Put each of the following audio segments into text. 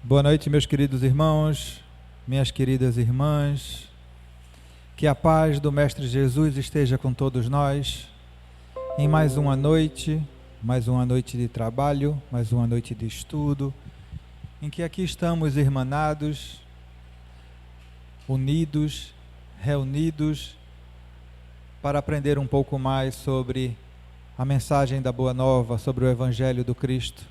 Boa noite, meus queridos irmãos, minhas queridas irmãs. Que a paz do Mestre Jesus esteja com todos nós em mais uma noite de trabalho, mais uma noite de estudo, em que aqui estamos irmanados, unidos, reunidos, para aprender um pouco mais sobre a mensagem da Boa Nova, sobre o Evangelho do Cristo.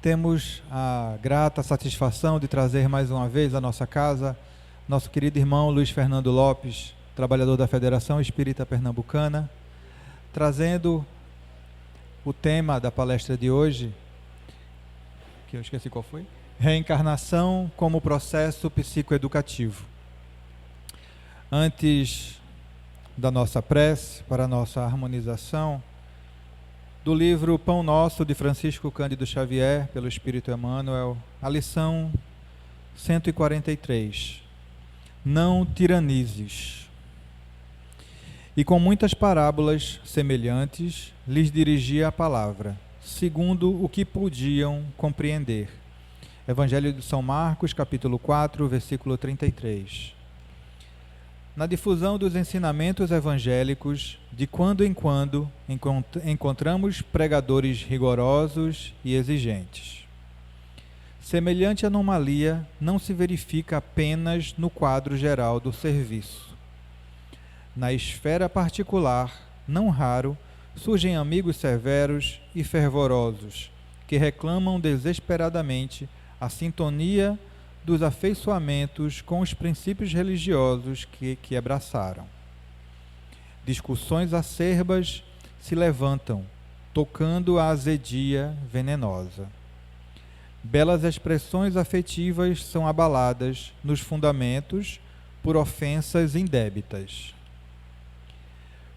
Temos a grata satisfação de trazer mais uma vez à nossa casa nosso querido irmão Luiz Fernando Lopes, trabalhador da Federação Espírita Pernambucana, trazendo o tema da palestra de hoje, que eu esqueci qual foi? Reencarnação como processo psicoeducativo. Antes da nossa prece, para a nossa harmonização, do livro Pão Nosso, de Francisco Cândido Xavier, pelo Espírito Emmanuel, a lição 143. Não tiranizes. E com muitas parábolas semelhantes, lhes dirigia a palavra, segundo o que podiam compreender. Evangelho de São Marcos, capítulo 4, versículo 33. Na difusão dos ensinamentos evangélicos, de quando em quando encontramos pregadores rigorosos e exigentes. Semelhante anomalia não se verifica apenas no quadro geral do serviço. Na esfera particular, não raro, surgem amigos severos e fervorosos, que reclamam desesperadamente a sintonia dos afeiçoamentos com os princípios religiosos que abraçaram. Discussões acerbas se levantam, tocando a azedia venenosa. Belas expressões afetivas são abaladas nos fundamentos por ofensas indébitas.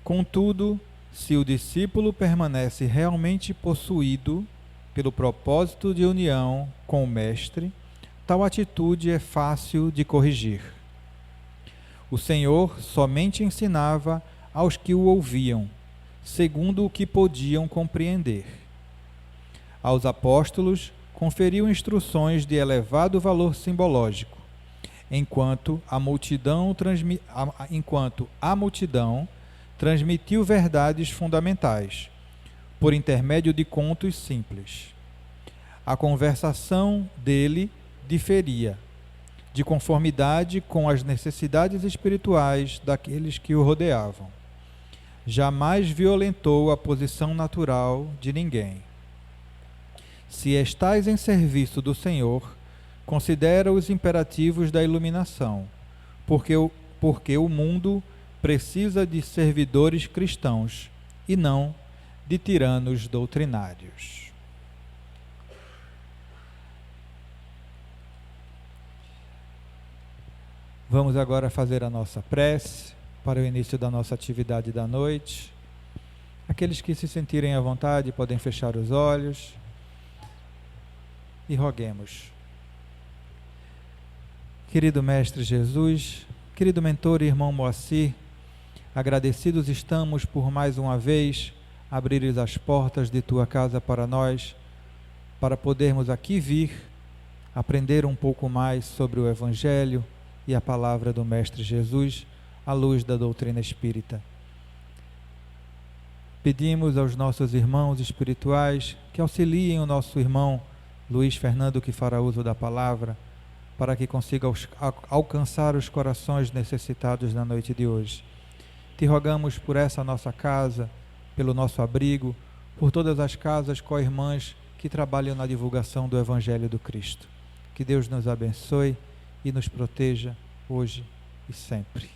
Contudo, se o discípulo permanece realmente possuído pelo propósito de união com o Mestre, tal atitude é fácil de corrigir. O Senhor somente ensinava aos que o ouviam, segundo o que podiam compreender. Aos apóstolos, conferiu instruções de elevado valor simbológico, enquanto a multidão transmitiu verdades fundamentais, por intermédio de contos simples. A conversação dele diferia, de conformidade com as necessidades espirituais daqueles que o rodeavam. Jamais violentou a posição natural de ninguém. Se estás em serviço do Senhor, considera os imperativos da iluminação, porque o mundo precisa de servidores cristãos e não de tiranos doutrinários. Vamos agora fazer a nossa prece para o início da nossa atividade da noite. Aqueles que se sentirem à vontade podem fechar os olhos e roguemos. Querido Mestre Jesus, querido mentor e irmão Moacir, agradecidos estamos por mais uma vez abrires as portas de tua casa para nós, para podermos aqui vir aprender um pouco mais sobre o Evangelho e a palavra do Mestre Jesus, à luz da doutrina espírita. Pedimos aos nossos irmãos espirituais que auxiliem o nosso irmão Luiz Fernando, que fará uso da palavra, para que consiga alcançar os corações necessitados na noite de hoje. Te rogamos por essa nossa casa, pelo nosso abrigo, por todas as casas co-irmãs que trabalham na divulgação do Evangelho do Cristo. Que Deus nos abençoe e nos proteja hoje e sempre.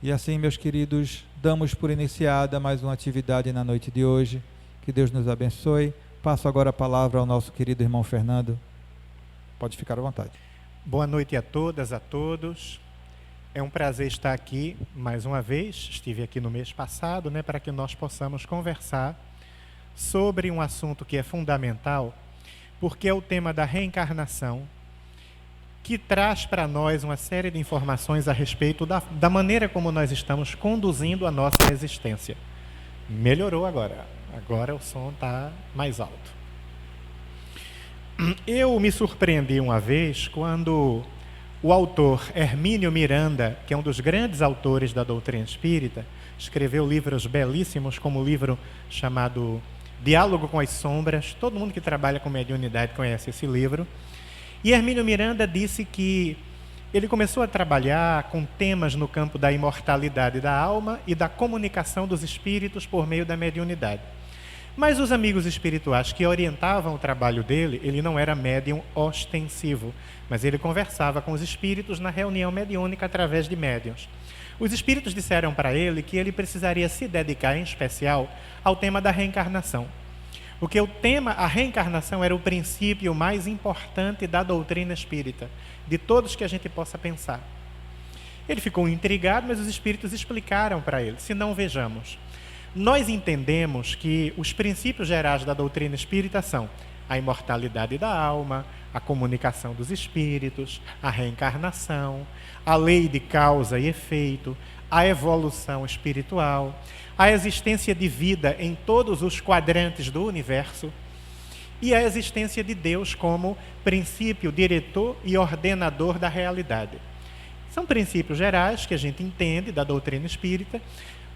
E assim, meus queridos, damos por iniciada mais uma atividade na noite de hoje. Que Deus nos abençoe. Passo agora a palavra ao nosso querido irmão Fernando. Pode ficar à vontade. Boa noite a todas, a todos. É um prazer estar aqui mais uma vez. Estive aqui no mês passado, para que nós possamos conversar sobre um assunto que é fundamental, porque é o tema da reencarnação, que traz para nós uma série de informações a respeito da maneira como nós estamos conduzindo a nossa existência. Melhorou agora. Agora o som está mais alto. Eu me surpreendi uma vez quando o autor Hermínio Miranda, que é um dos grandes autores da doutrina espírita, escreveu livros belíssimos, como o livro chamado Diálogo com as Sombras. Todo mundo que trabalha com mediunidade conhece esse livro. E Hermínio Miranda disse que ele começou a trabalhar com temas no campo da imortalidade da alma e da comunicação dos espíritos por meio da mediunidade. Mas os amigos espirituais que orientavam o trabalho dele, ele não era médium ostensivo, mas ele conversava com os espíritos na reunião mediúnica através de médiuns. Os espíritos disseram para ele que ele precisaria se dedicar em especial ao tema da reencarnação. Porque o tema, a reencarnação, era o princípio mais importante da doutrina espírita, de todos que a gente possa pensar. Ele ficou intrigado, mas os espíritos explicaram para ele. Se não, vejamos. Nós entendemos que os princípios gerais da doutrina espírita são a imortalidade da alma, a comunicação dos espíritos, a reencarnação, a lei de causa e efeito, a evolução espiritual, a existência de vida em todos os quadrantes do universo e a existência de Deus como princípio diretor e ordenador da realidade. São princípios gerais que a gente entende da doutrina espírita,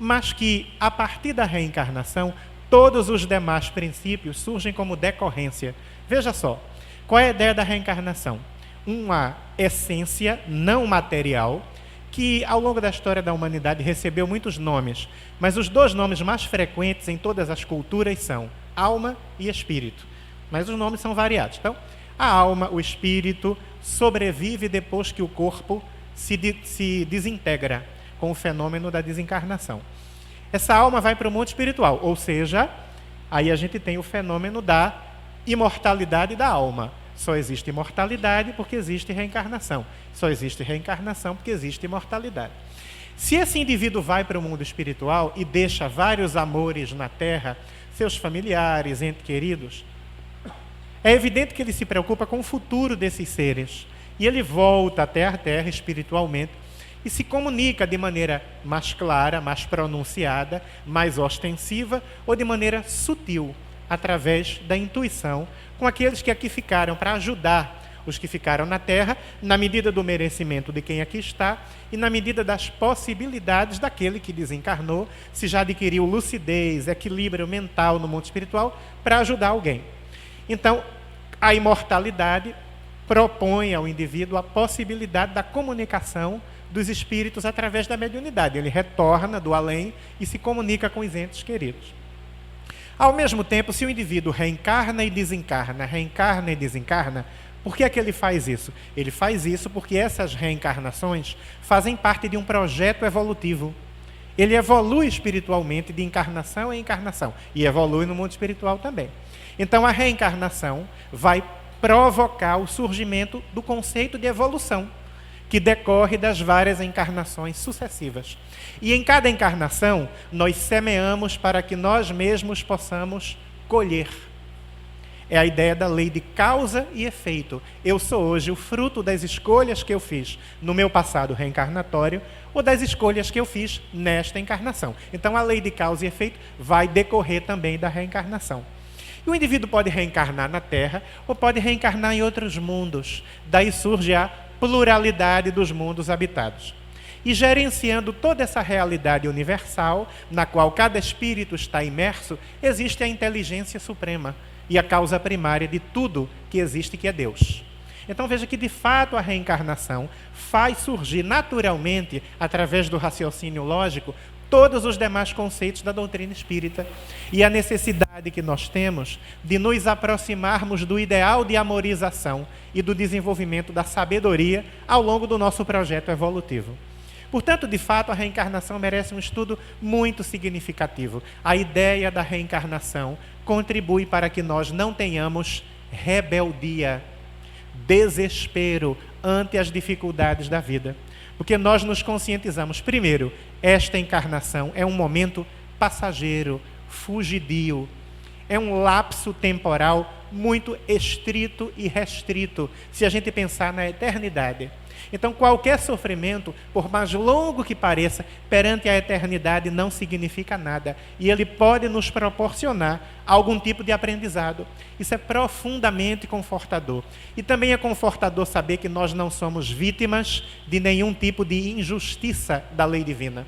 mas que, a partir da reencarnação, todos os demais princípios surgem como decorrência. Veja só, qual é a ideia da reencarnação? Uma essência não material que, ao longo da história da humanidade, recebeu muitos nomes, mas os dois nomes mais frequentes em todas as culturas são alma e espírito. Mas os nomes são variados. Então, a alma, o espírito, sobrevive depois que o corpo se desintegra com o fenômeno da desencarnação. Essa alma vai para o mundo espiritual, ou seja, aí a gente tem o fenômeno da imortalidade da alma. Só existe imortalidade porque existe reencarnação. Só existe reencarnação porque existe imortalidade. Se esse indivíduo vai para o mundo espiritual e deixa vários amores na Terra, seus familiares, entes queridos, é evidente que ele se preocupa com o futuro desses seres. E ele volta até a Terra espiritualmente e se comunica de maneira mais clara, mais pronunciada, mais ostensiva ou de maneira sutil, através da intuição, com aqueles que aqui ficaram para ajudar os que ficaram na Terra, na medida do merecimento de quem aqui está e na medida das possibilidades daquele que desencarnou, se já adquiriu lucidez, equilíbrio mental no mundo espiritual, para ajudar alguém. Então, a imortalidade propõe ao indivíduo a possibilidade da comunicação dos espíritos através da mediunidade. Ele retorna do além e se comunica com os entes queridos. Ao mesmo tempo, se o indivíduo reencarna e desencarna, por que é que ele faz isso? Ele faz isso porque essas reencarnações fazem parte de um projeto evolutivo. Ele evolui espiritualmente de encarnação em encarnação e evolui no mundo espiritual também. Então, a reencarnação vai provocar o surgimento do conceito de evolução, que decorre das várias encarnações sucessivas. E em cada encarnação, nós semeamos para que nós mesmos possamos colher. É a ideia da lei de causa e efeito. Eu sou hoje o fruto das escolhas que eu fiz no meu passado reencarnatório ou das escolhas que eu fiz nesta encarnação. Então, a lei de causa e efeito vai decorrer também da reencarnação. E o indivíduo pode reencarnar na Terra ou pode reencarnar em outros mundos. Daí surge a pluralidade dos mundos habitados. E gerenciando toda essa realidade universal, na qual cada espírito está imerso, existe a inteligência suprema e a causa primária de tudo que existe, que é Deus. Então veja que, de fato, a reencarnação faz surgir naturalmente, através do raciocínio lógico, todos os demais conceitos da doutrina espírita e a necessidade que nós temos de nos aproximarmos do ideal de amorização e do desenvolvimento da sabedoria ao longo do nosso projeto evolutivo. Portanto, de fato, a reencarnação merece um estudo muito significativo. A ideia da reencarnação contribui para que nós não tenhamos rebeldia, desespero ante as dificuldades da vida. Porque nós nos conscientizamos, primeiro, esta encarnação é um momento passageiro, fugidio, é um lapso temporal muito estrito e restrito, se a gente pensar na eternidade. Então, qualquer sofrimento, por mais longo que pareça, perante a eternidade não significa nada. E ele pode nos proporcionar algum tipo de aprendizado. Isso é profundamente confortador. E também é confortador saber que nós não somos vítimas de nenhum tipo de injustiça da lei divina.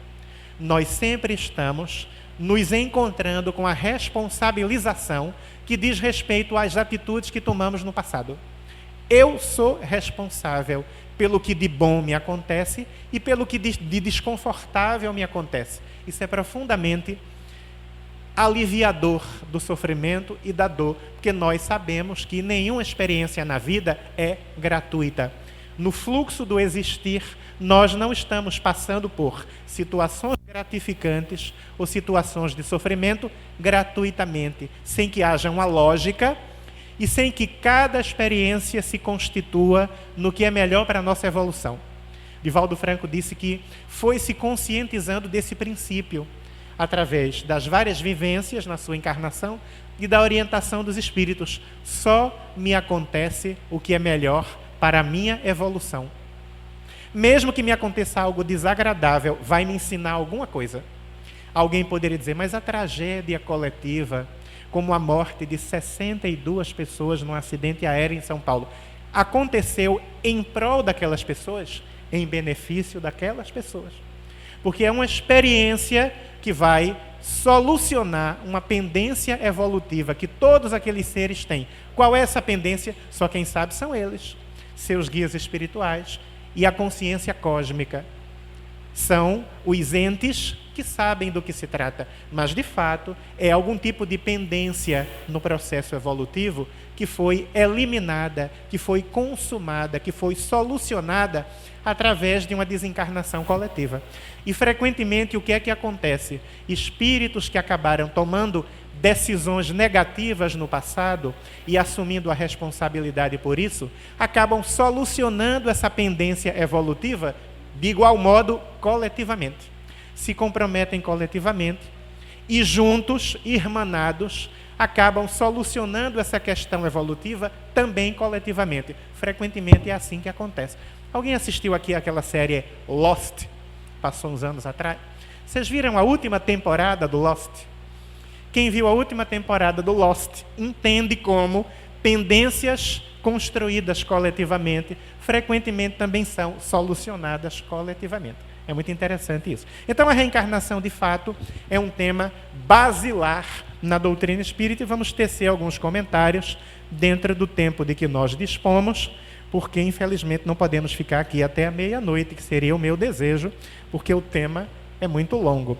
Nós sempre estamos nos encontrando com a responsabilização que diz respeito às atitudes que tomamos no passado. Eu sou responsável pelo que de bom me acontece e pelo que de desconfortável me acontece. Isso é profundamente aliviador do sofrimento e da dor, porque nós sabemos que nenhuma experiência na vida é gratuita. No fluxo do existir, nós não estamos passando por situações gratificantes ou situações de sofrimento gratuitamente, sem que haja uma lógica e sem que cada experiência se constitua no que é melhor para a nossa evolução. Divaldo Franco disse que foi se conscientizando desse princípio através das várias vivências na sua encarnação e da orientação dos espíritos. Só me acontece o que é melhor para a minha evolução. Mesmo que me aconteça algo desagradável, vai me ensinar alguma coisa. Alguém poderia dizer, mas a tragédia coletiva, como a morte de 62 pessoas num acidente aéreo em São Paulo, aconteceu em prol daquelas pessoas, em benefício daquelas pessoas. Porque é uma experiência que vai solucionar uma pendência evolutiva que todos aqueles seres têm. Qual é essa pendência? Só quem sabe são eles, seus guias espirituais e a consciência cósmica. São os entes que sabem do que se trata, mas de fato é algum tipo de pendência no processo evolutivo que foi eliminada, que foi consumada, que foi solucionada através de uma desencarnação coletiva. E frequentemente o que é que acontece? Espíritos que acabaram tomando decisões negativas no passado e assumindo a responsabilidade por isso, acabam solucionando essa pendência evolutiva de igual modo coletivamente. Se comprometem coletivamente e juntos, irmanados, acabam solucionando essa questão evolutiva também coletivamente. Frequentemente é assim que acontece. Alguém assistiu aqui aquela série Lost? Passou uns anos atrás. Vocês viram a última temporada do Lost? Quem viu a última temporada do Lost entende como pendências construídas coletivamente frequentemente também são solucionadas coletivamente. É muito interessante isso. Então, a reencarnação, de fato, é um tema basilar na doutrina espírita e vamos tecer alguns comentários dentro do tempo de que nós dispomos, porque, infelizmente, não podemos ficar aqui até a meia-noite, que seria o meu desejo, porque o tema é muito longo.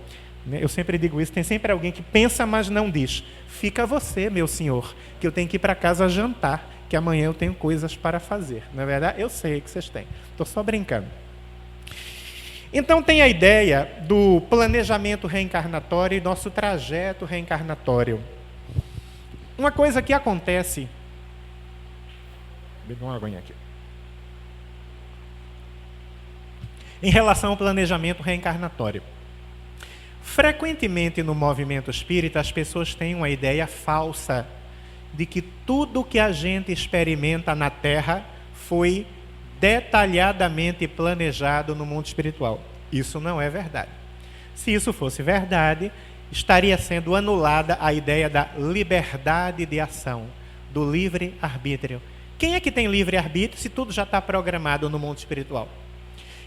Eu sempre digo isso, tem sempre alguém que pensa, mas não diz. Fica você, meu senhor, que eu tenho que ir para casa jantar, que amanhã eu tenho coisas para fazer. Na verdade, eu sei que vocês têm. Estou só brincando. Então, tem a ideia do planejamento reencarnatório e nosso trajeto reencarnatório. Uma coisa que acontece... Bebe uma aguinha aqui. Em relação ao planejamento reencarnatório. Frequentemente no movimento espírita, as pessoas têm uma ideia falsa de que tudo que a gente experimenta na Terra foi detalhadamente planejado no mundo espiritual. Isso não é verdade. Se isso fosse verdade, estaria sendo anulada a ideia da liberdade de ação, do livre-arbítrio. Quem é que tem livre-arbítrio se tudo já está programado no mundo espiritual?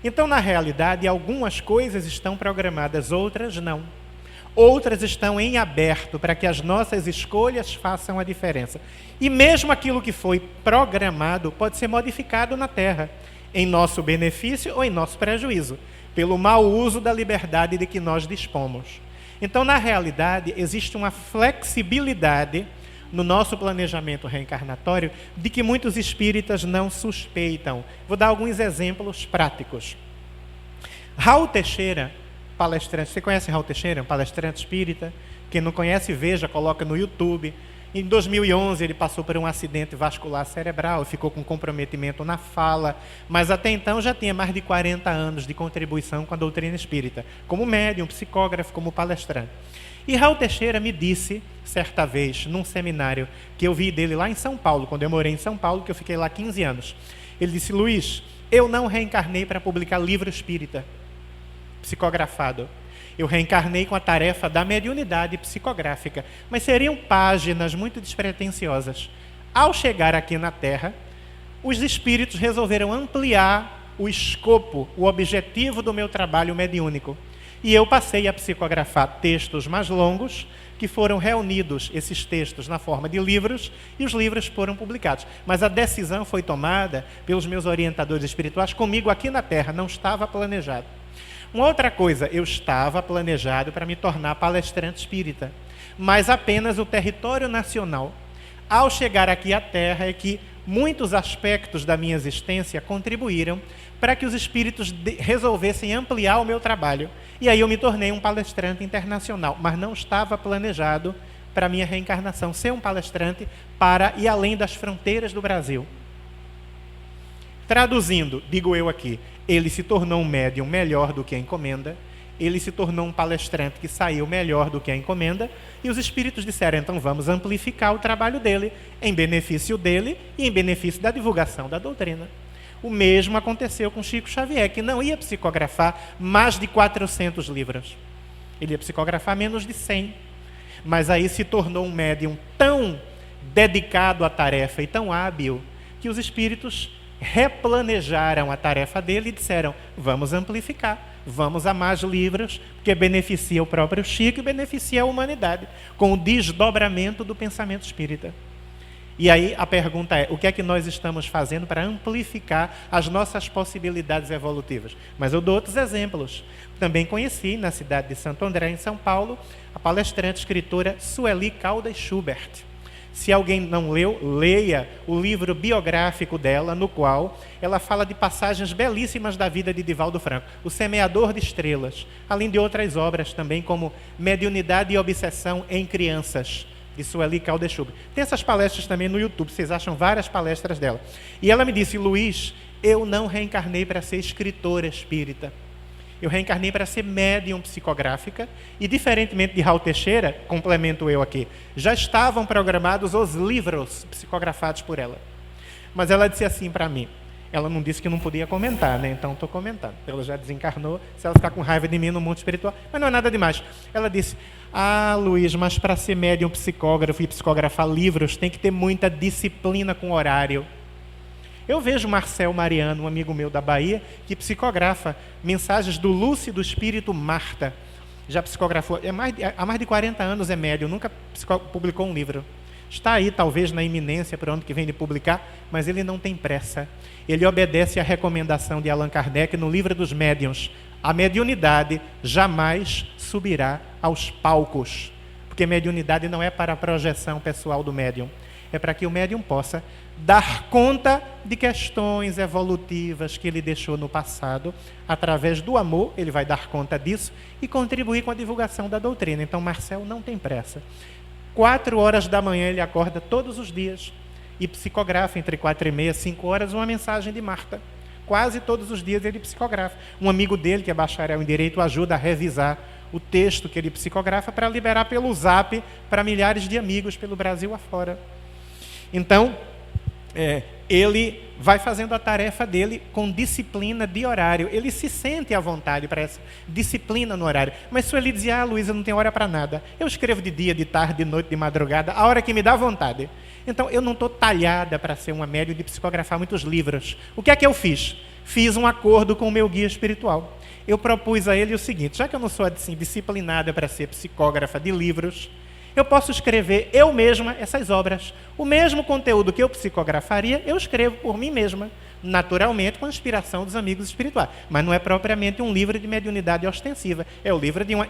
Então, na realidade, algumas coisas estão programadas, outras não. Outras estão em aberto para que as nossas escolhas façam a diferença. E mesmo aquilo que foi programado pode ser modificado na Terra, em nosso benefício ou em nosso prejuízo, pelo mau uso da liberdade de que nós dispomos. Então, na realidade, existe uma flexibilidade no nosso planejamento reencarnatório de que muitos espíritas não suspeitam. Vou dar alguns exemplos práticos. Raul Teixeira, palestrante, você conhece Raul Teixeira, um palestrante espírita? Quem não conhece, veja, coloca no YouTube. Em 2011 ele passou por um acidente vascular cerebral, ficou com comprometimento na fala, mas até então já tinha mais de 40 anos de contribuição com a doutrina espírita, como médium, psicógrafo, como palestrante. E Raul Teixeira me disse, certa vez, num seminário que eu vi dele lá em São Paulo, quando eu morei em São Paulo, que eu fiquei lá 15 anos. Ele disse, Luiz, eu não reencarnei para publicar livro espírita psicografado. Eu reencarnei com a tarefa da mediunidade psicográfica, mas seriam páginas muito despretensiosas. Ao chegar aqui na Terra, os espíritos resolveram ampliar o escopo, o objetivo do meu trabalho mediúnico. E eu passei a psicografar textos mais longos, que foram reunidos, esses textos, na forma de livros, e os livros foram publicados. Mas a decisão foi tomada pelos meus orientadores espirituais comigo aqui na Terra, não estava planejado. Uma outra coisa, eu estava planejado para me tornar palestrante espírita, mas apenas o território nacional. Ao chegar aqui à Terra é que muitos aspectos da minha existência contribuíram para que os espíritos resolvessem ampliar o meu trabalho. E aí eu me tornei um palestrante internacional, mas não estava planejado para a minha reencarnação ser um palestrante para e além das fronteiras do Brasil. Traduzindo, digo eu aqui, ele se tornou um médium melhor do que a encomenda, ele se tornou um palestrante que saiu melhor do que a encomenda, e os espíritos disseram, então vamos amplificar o trabalho dele, em benefício dele e em benefício da divulgação da doutrina. O mesmo aconteceu com Chico Xavier, que não ia psicografar mais de 400 livros. Ele ia psicografar menos de 100. Mas aí se tornou um médium tão dedicado à tarefa e tão hábil, que os espíritos replanejaram a tarefa dele e disseram, vamos amplificar, vamos a mais livros, porque beneficia o próprio Chico e beneficia a humanidade, com o desdobramento do pensamento espírita. E aí a pergunta é, o que é que nós estamos fazendo para amplificar as nossas possibilidades evolutivas? Mas eu dou outros exemplos. Também conheci, na cidade de Santo André, em São Paulo, a palestrante escritora Sueli Caldas Schubert. Se alguém não leu, leia o livro biográfico dela, no qual ela fala de passagens belíssimas da vida de Divaldo Franco, O Semeador de Estrelas, além de outras obras também, como Mediunidade e Obsessão em Crianças, de Sueli Caldas Schubert. Tem essas palestras também no YouTube, vocês acham várias palestras dela. E ela me disse, Luiz, eu não reencarnei para ser escritora espírita. Eu reencarnei para ser médium psicográfica e, diferentemente de Raul Teixeira, complemento eu aqui, já estavam programados os livros psicografados por ela. Mas ela disse assim para mim, ela não disse que não podia comentar, né? Então estou comentando. Ela já desencarnou, se ela ficar com raiva de mim no mundo espiritual, mas não é nada demais. Ela disse, Luiz, mas para ser médium psicógrafo e psicografar livros tem que ter muita disciplina com horário. Eu vejo Marcel Mariano, um amigo meu da Bahia, que psicografa mensagens do lúcido espírito Marta. Já psicografou, há mais de 40 anos é médium, nunca publicou um livro. Está aí, talvez, na iminência para o ano que vem de publicar, mas ele não tem pressa. Ele obedece à recomendação de Allan Kardec no Livro dos Médiuns. A mediunidade jamais subirá aos palcos, porque mediunidade não é para a projeção pessoal do médium, é para que o médium possa dar conta de questões evolutivas que ele deixou no passado. Através do amor, ele vai dar conta disso e contribuir com a divulgação da doutrina. Então, Marcel não tem pressa. 4 horas da manhã ele acorda todos os dias e psicografa entre 4h30 e 5 horas uma mensagem de Marta. Quase todos os dias ele psicografa. Um amigo dele, que é bacharel em Direito, ajuda a revisar o texto que ele psicografa para liberar pelo Zap para milhares de amigos pelo Brasil afora. Então, ele vai fazendo a tarefa dele com disciplina de horário. Ele se sente à vontade para essa disciplina no horário. Mas se ele dizia, Luísa, não tem hora para nada. Eu escrevo de dia, de tarde, de noite, de madrugada, a hora que me dá vontade. Então, eu não estou talhada para ser uma médium de psicografar muitos livros. O que é que eu fiz? Fiz um acordo com o meu guia espiritual. Eu propus a ele o seguinte, já que eu não sou assim, disciplinada para ser psicógrafa de livros, eu posso escrever eu mesma essas obras. O mesmo conteúdo que eu psicografaria, eu escrevo por mim mesma, naturalmente com a inspiração dos amigos espirituais. Mas não é propriamente um livro de mediunidade ostensiva, é o livro de uma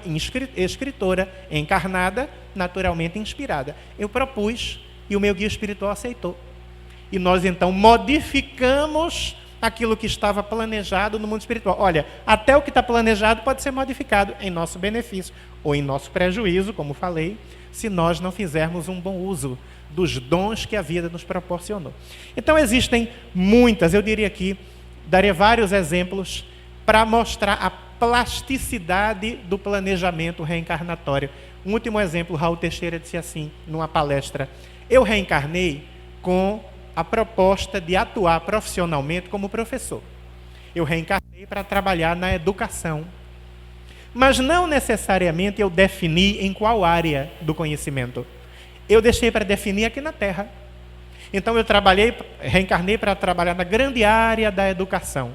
escritora encarnada, naturalmente inspirada. Eu propus e o meu guia espiritual aceitou. E nós então modificamos aquilo que estava planejado no mundo espiritual. Olha, até o que está planejado pode ser modificado em nosso benefício ou em nosso prejuízo, como falei, se nós não fizermos um bom uso dos dons que a vida nos proporcionou. Então existem muitas, eu diria aqui, daria vários exemplos para mostrar a plasticidade do planejamento reencarnatório. Um último exemplo, Raul Teixeira disse assim, numa palestra, eu reencarnei com a proposta de atuar profissionalmente como professor. eu reencarnei para trabalhar na educação. Mas não necessariamente eu defini em qual área do conhecimento. Eu deixei para definir aqui na Terra. Então eu reencarnei para trabalhar na grande área da educação.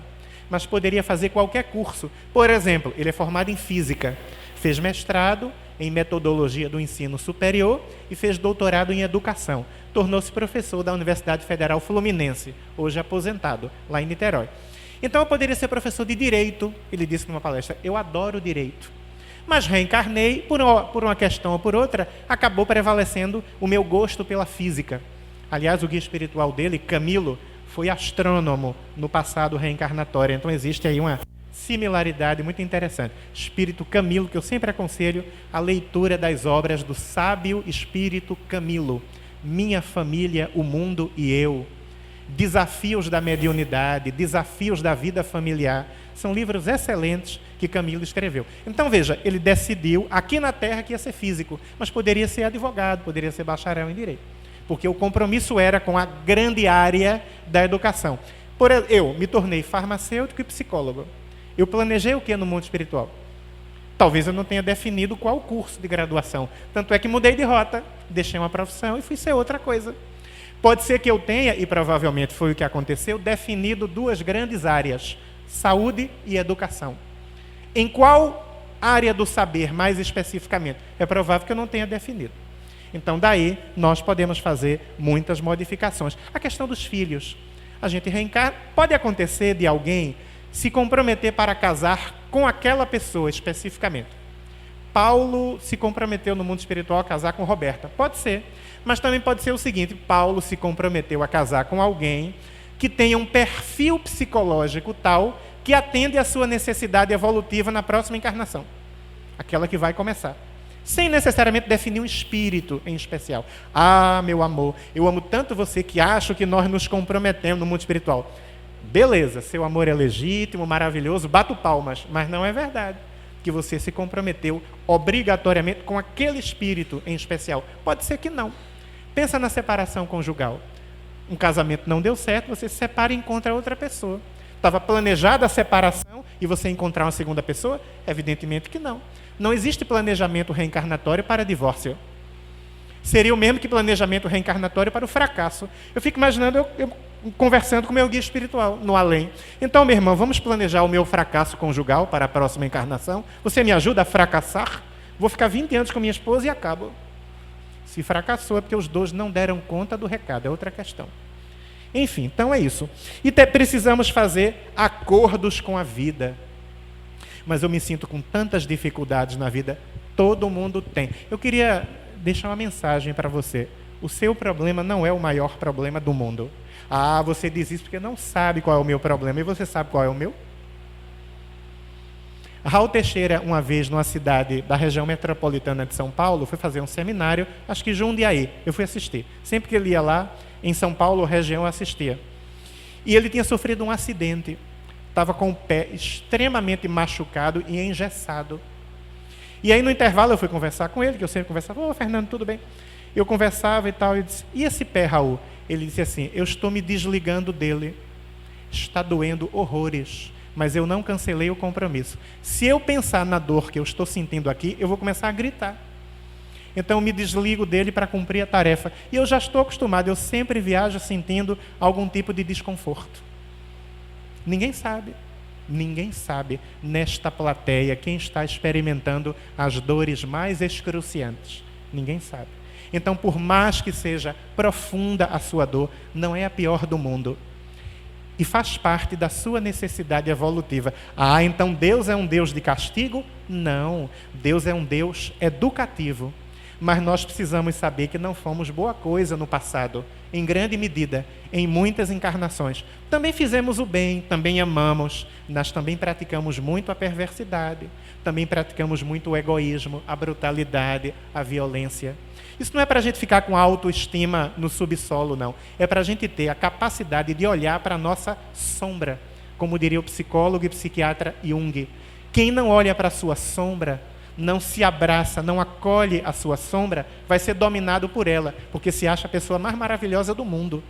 Mas poderia fazer qualquer curso. Por exemplo, ele é formado em física, fez mestrado em metodologia do ensino superior e fez doutorado em educação. Tornou-se professor da Universidade Federal Fluminense, hoje aposentado, lá em Niterói. Então eu poderia ser professor de direito, ele disse numa palestra, eu adoro direito. Mas reencarnei, por uma questão ou por outra, acabou prevalecendo o meu gosto pela física. Aliás, o guia espiritual dele, Camilo, foi astrônomo no passado reencarnatório. Então existe aí uma similaridade muito interessante. Espírito Camilo, que eu sempre aconselho a leitura das obras do sábio Espírito Camilo. Minha Família, o Mundo e Eu. Desafios da Mediunidade, Desafios da Vida Familiar. São livros excelentes que Camilo escreveu. Então veja, ele decidiu aqui na Terra que ia ser físico, mas poderia ser advogado, poderia ser bacharel em Direito. Porque o compromisso era com a grande área da educação. Eu me tornei farmacêutico e psicólogo. Eu planejei o que no mundo espiritual? Talvez eu não tenha definido qual curso de graduação. Tanto é que mudei de rota, deixei uma profissão e fui ser outra coisa. Pode ser que eu tenha, e provavelmente foi o que aconteceu, definido duas grandes áreas, saúde e educação. Em qual área do saber, mais especificamente? É provável que eu não tenha definido. Então, daí, nós podemos fazer muitas modificações. A questão dos filhos. A gente reencarna. Pode acontecer de alguém se comprometer para casar com aquela pessoa especificamente. Paulo se comprometeu no mundo espiritual a casar com Roberta. Pode ser. Mas também pode ser o seguinte, Paulo se comprometeu a casar com alguém que tenha um perfil psicológico tal que atende à sua necessidade evolutiva na próxima encarnação. Aquela que vai começar. Sem necessariamente definir um espírito em especial. Ah, meu amor, eu amo tanto você que acho que nós nos comprometemos no mundo espiritual. Beleza, seu amor é legítimo, maravilhoso, bato palmas, mas não é verdade que você se comprometeu obrigatoriamente com aquele espírito em especial. Pode ser que não. Pensa na separação conjugal. Um casamento não deu certo, você se separa e encontra outra pessoa. Estava planejada a separação e você encontrar uma segunda pessoa? Evidentemente que não. Não existe planejamento reencarnatório para divórcio. Seria o mesmo que planejamento reencarnatório para o fracasso. Eu fico imaginando eu conversando com o meu guia espiritual, no além. Então, meu irmão, vamos planejar o meu fracasso conjugal para a próxima encarnação? Você me ajuda a fracassar? Vou ficar 20 anos com minha esposa e acabo. Se fracassou é porque os dois não deram conta do recado, é outra questão. Enfim, então é isso. E precisamos fazer acordos com a vida. Mas eu me sinto com tantas dificuldades na vida, todo mundo tem. Eu queria deixar uma mensagem para você. O seu problema não é o maior problema do mundo. Ah, você diz isso porque não sabe qual é o meu problema. E você sabe qual é o meu? Raul Teixeira, uma vez, numa cidade da região metropolitana de São Paulo, foi fazer um seminário, acho que Jundiaí. Eu fui assistir. Sempre que ele ia lá, em São Paulo, região, eu assistia. E ele tinha sofrido um acidente. Estava com o pé extremamente machucado e engessado. E aí, no intervalo, eu fui conversar com ele, que eu sempre conversava. Ô, Fernando, tudo bem? Eu conversava e tal, e disse, e esse pé, Raul? Ele disse assim, eu estou me desligando dele. Está doendo horrores, mas eu não cancelei o compromisso. Se eu pensar na dor que eu estou sentindo aqui, eu vou começar a gritar. Então, eu me desligo dele para cumprir a tarefa. E eu já estou acostumado, eu sempre viajo sentindo algum tipo de desconforto. Ninguém sabe nesta plateia quem está experimentando as dores mais excruciantes. Ninguém sabe. Então, por mais que seja profunda a sua dor, não é a pior do mundo. E faz parte da sua necessidade evolutiva. Ah, então Deus é um Deus de castigo? Não. Deus é um Deus educativo. Mas nós precisamos saber que não fomos boa coisa no passado, em grande medida, em muitas encarnações. Também fizemos o bem, também amamos, nós também praticamos muito a perversidade, também praticamos muito o egoísmo, a brutalidade, a violência. Isso não é para a gente ficar com autoestima no subsolo, não. É para a gente ter a capacidade de olhar para a nossa sombra, como diria o psicólogo e psiquiatra Jung. Quem não olha para a sua sombra, não se abraça, não acolhe a sua sombra, vai ser dominado por ela, porque se acha a pessoa mais maravilhosa do mundo.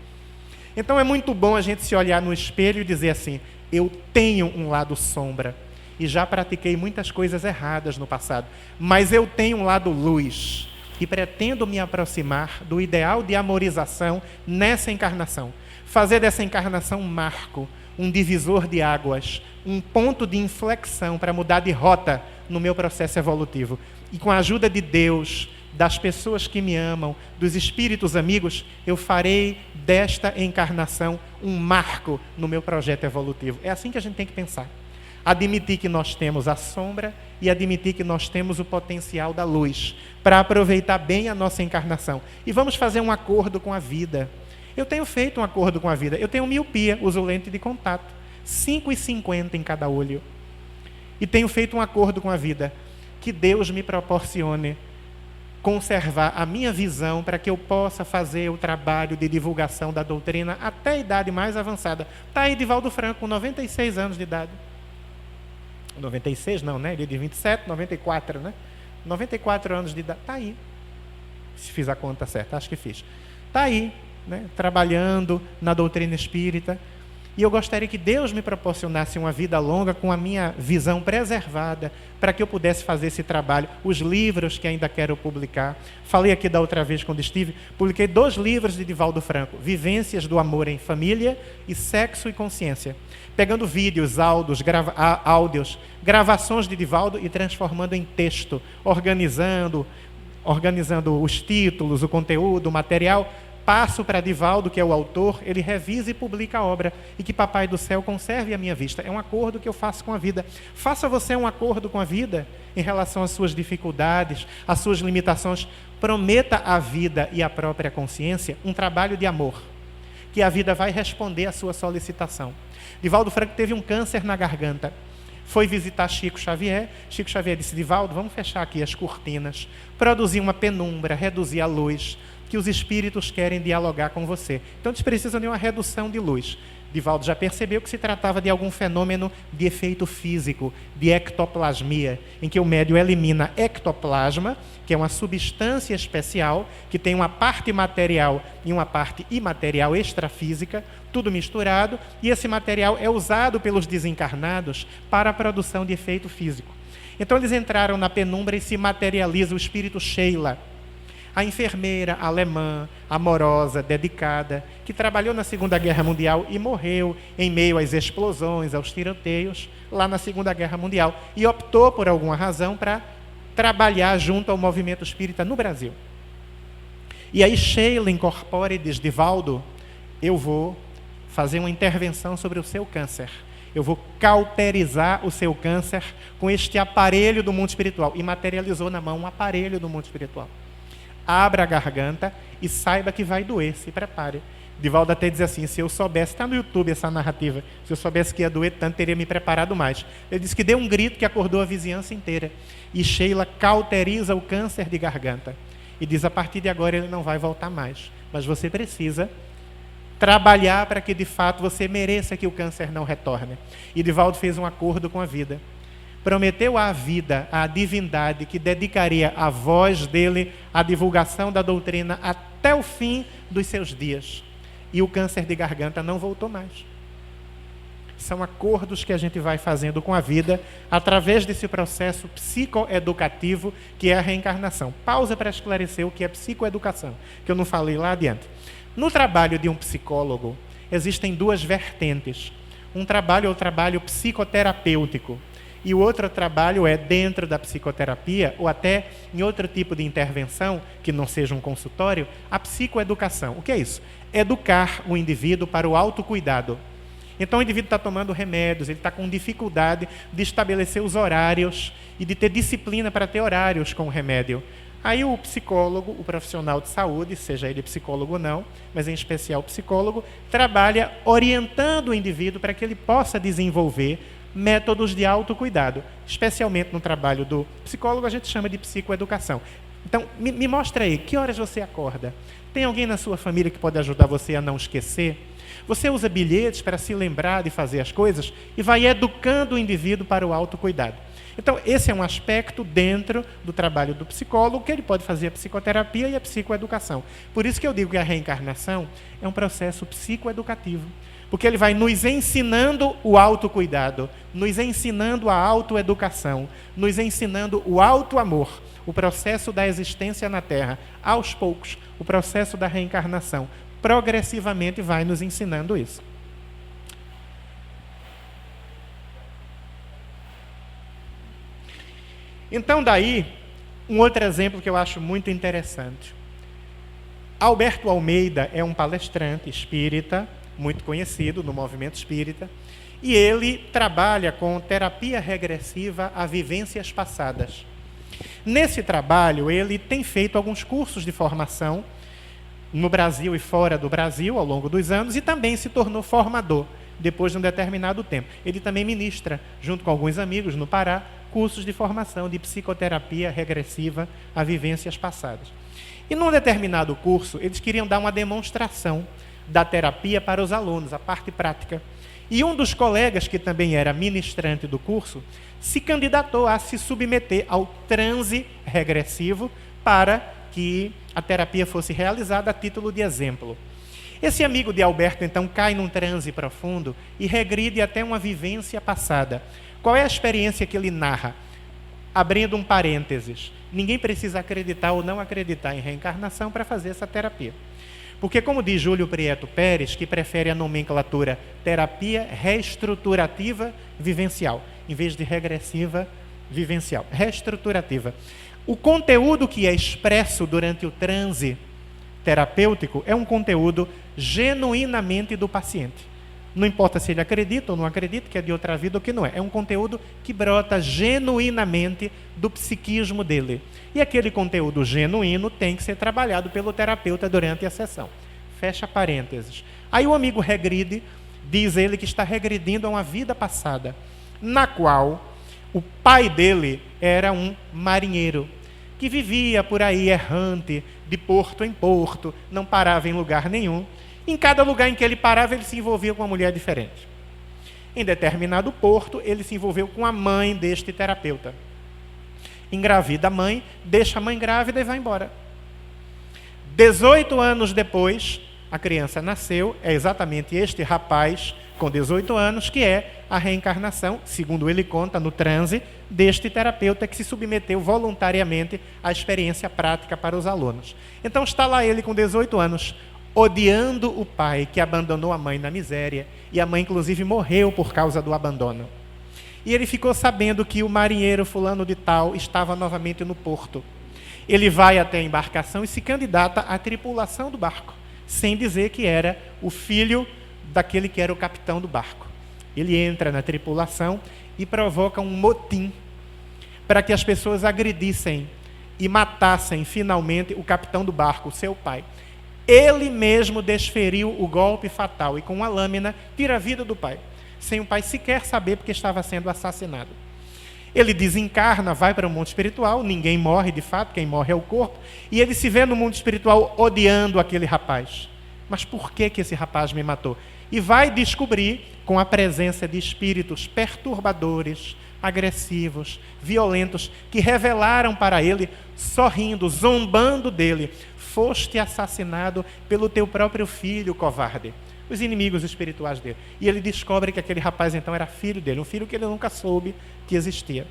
Então é muito bom a gente se olhar no espelho e dizer assim, eu tenho um lado sombra e já pratiquei muitas coisas erradas no passado, mas eu tenho um lado luz e pretendo me aproximar do ideal de amorização nessa encarnação. Fazer dessa encarnação um marco, um divisor de águas, um ponto de inflexão para mudar de rota no meu processo evolutivo. E com a ajuda de Deus, das pessoas que me amam, dos espíritos amigos, eu farei desta encarnação um marco no meu projeto evolutivo. É assim que a gente tem que pensar. Admitir que nós temos a sombra e admitir que nós temos o potencial da luz para aproveitar bem a nossa encarnação. E vamos fazer um acordo com a vida. Eu tenho feito um acordo com a vida. Eu tenho miopia, uso lente de contato, 5,50 em cada olho. E tenho feito um acordo com a vida. Que Deus me proporcione conservar a minha visão para que eu possa fazer o trabalho de divulgação da doutrina até a idade mais avançada. Está aí Divaldo Franco, com 96 anos de idade. 96 não, né? Ele é de 27, 94, né? 94 anos de idade. Está aí. Se fiz a conta certa, acho que fiz. Está aí, né? Trabalhando na doutrina espírita. E eu gostaria que Deus me proporcionasse uma vida longa com a minha visão preservada, para que eu pudesse fazer esse trabalho. Os livros que ainda quero publicar. Falei aqui da outra vez quando estive, publiquei 2 livros de Divaldo Franco, Vivências do Amor em Família e Sexo e Consciência. Pegando vídeos, áudios, gravações de Divaldo e transformando em texto, organizando os títulos, o conteúdo, o material. Passo para Divaldo, que é o autor, ele revisa e publica a obra, e que Papai do Céu conserve a minha vista. É um acordo que eu faço com a vida. Faça você um acordo com a vida em relação às suas dificuldades, às suas limitações. Prometa à vida e à própria consciência um trabalho de amor, que a vida vai responder à sua solicitação. Divaldo Franco teve um câncer na garganta. Foi visitar Chico Xavier. Chico Xavier disse, Divaldo, vamos fechar aqui as cortinas, produzir uma penumbra, reduzir a luz, que os espíritos querem dialogar com você. Então, eles precisam de uma redução de luz. Divaldo já percebeu que se tratava de algum fenômeno de efeito físico, de ectoplasmia, em que o médium elimina ectoplasma, que é uma substância especial, que tem uma parte material e uma parte imaterial extrafísica, tudo misturado, e esse material é usado pelos desencarnados para a produção de efeito físico. Então, eles entraram na penumbra e se materializa o espírito Sheila, a enfermeira alemã, amorosa, dedicada, que trabalhou na Segunda Guerra Mundial e morreu em meio às explosões, aos tiroteios, lá na Segunda Guerra Mundial, e optou, por alguma razão, para trabalhar junto ao movimento espírita no Brasil. E aí Sheila incorpora e diz, Divaldo, eu vou fazer uma intervenção sobre o seu câncer. Eu vou cauterizar o seu câncer com este aparelho do mundo espiritual. E materializou na mão um aparelho do mundo espiritual. Abra a garganta e saiba que vai doer, se prepare. Divaldo até diz assim, se eu soubesse, está no YouTube essa narrativa, se eu soubesse que ia doer tanto, teria me preparado mais. Ele disse que deu um grito que acordou a vizinhança inteira. E Sheila cauteriza o câncer de garganta. E diz, a partir de agora ele não vai voltar mais. Mas você precisa trabalhar para que de fato você mereça que o câncer não retorne. E Divaldo fez um acordo com a vida. Prometeu à vida, à divindade, que dedicaria a voz dele à divulgação da doutrina até o fim dos seus dias. E o câncer de garganta não voltou mais. São acordos que a gente vai fazendo com a vida através desse processo psicoeducativo que é a reencarnação. Pausa para esclarecer o que é psicoeducação, que eu não falei lá adiante. No trabalho de um psicólogo, existem 2 vertentes. Um trabalho é o trabalho psicoterapêutico. E o outro trabalho é dentro da psicoterapia, ou até em outro tipo de intervenção, que não seja um consultório, a psicoeducação. O que é isso? Educar o indivíduo para o autocuidado. Então o indivíduo está tomando remédios, ele está com dificuldade de estabelecer os horários e de ter disciplina para ter horários com o remédio. Aí o psicólogo, o profissional de saúde, seja ele psicólogo ou não, mas em especial psicólogo, trabalha orientando o indivíduo para que ele possa desenvolver métodos de autocuidado. Especialmente no trabalho do psicólogo, a gente chama de psicoeducação. Então, me mostra aí, que horas você acorda? Tem alguém na sua família que pode ajudar você a não esquecer? Você usa bilhetes para se lembrar de fazer as coisas e vai educando o indivíduo para o autocuidado. Então, esse é um aspecto dentro do trabalho do psicólogo, que ele pode fazer a psicoterapia e a psicoeducação. Por isso que eu digo que a reencarnação é um processo psicoeducativo, porque ele vai nos ensinando o autocuidado, nos ensinando a autoeducação, nos ensinando o autoamor, o processo da existência na Terra. Aos poucos, o processo da reencarnação progressivamente vai nos ensinando isso. Então, daí, um outro exemplo que eu acho muito interessante. Alberto Almeida é um palestrante espírita, muito conhecido no movimento espírita, e ele trabalha com terapia regressiva a vivências passadas. Nesse trabalho, ele tem feito alguns cursos de formação no Brasil e fora do Brasil, ao longo dos anos, e também se tornou formador, depois de um determinado tempo. Ele também ministra, junto com alguns amigos no Pará, cursos de formação de psicoterapia regressiva a vivências passadas. E num determinado curso, eles queriam dar uma demonstração da terapia para os alunos, a parte prática. E um dos colegas, que também era ministrante do curso, se candidatou a se submeter ao transe regressivo para que a terapia fosse realizada a título de exemplo. Esse amigo de Alberto, então, cai num transe profundo e regride até uma vivência passada. Qual é a experiência que ele narra? Abrindo um parênteses. Ninguém precisa acreditar ou não acreditar em reencarnação para fazer essa terapia. Porque, como diz Júlio Prieto Pérez, que prefere a nomenclatura terapia reestruturativa vivencial, em vez de regressiva vivencial. Reestruturativa. O conteúdo que é expresso durante o transe terapêutico é um conteúdo genuinamente do paciente. Não importa se ele acredita ou não acredita, que é de outra vida ou que não é. É um conteúdo que brota genuinamente do psiquismo dele. E aquele conteúdo genuíno tem que ser trabalhado pelo terapeuta durante a sessão. Fecha parênteses. Aí o amigo regride, diz ele que está regredindo a uma vida passada, na qual o pai dele era um marinheiro, que vivia por aí errante, de porto em porto, não parava em lugar nenhum. Em cada lugar em que ele parava, ele se envolvia com uma mulher diferente. Em determinado porto, ele se envolveu com a mãe deste terapeuta. Engravida a mãe, deixa a mãe grávida e vai embora. 18 anos depois, a criança nasceu, é exatamente este rapaz, com 18 anos, que é a reencarnação, segundo ele conta, no transe, deste terapeuta que se submeteu voluntariamente à experiência prática para os alunos. Então está lá ele com 18 anos, odiando o pai que abandonou a mãe na miséria, e a mãe inclusive morreu por causa do abandono. E ele ficou sabendo que o marinheiro fulano de tal estava novamente no porto. Ele vai até a embarcação e se candidata à tripulação do barco, sem dizer que era o filho daquele que era o capitão do barco. Ele entra na tripulação e provoca um motim para que as pessoas agredissem e matassem finalmente o capitão do barco, o seu pai. Ele mesmo desferiu o golpe fatal e com uma lâmina tira a vida do pai, sem o pai sequer saber porque estava sendo assassinado. Ele desencarna, vai para o mundo espiritual, ninguém morre de fato, quem morre é o corpo, e ele se vê no mundo espiritual odiando aquele rapaz. Mas por que esse rapaz me matou? E vai descobrir, com a presença de espíritos perturbadores, agressivos, violentos, que revelaram para ele, sorrindo, zombando dele: foste assassinado pelo teu próprio filho, covarde. Os inimigos espirituais dele. E ele descobre que aquele rapaz então era filho dele, um filho que ele nunca soube que existia.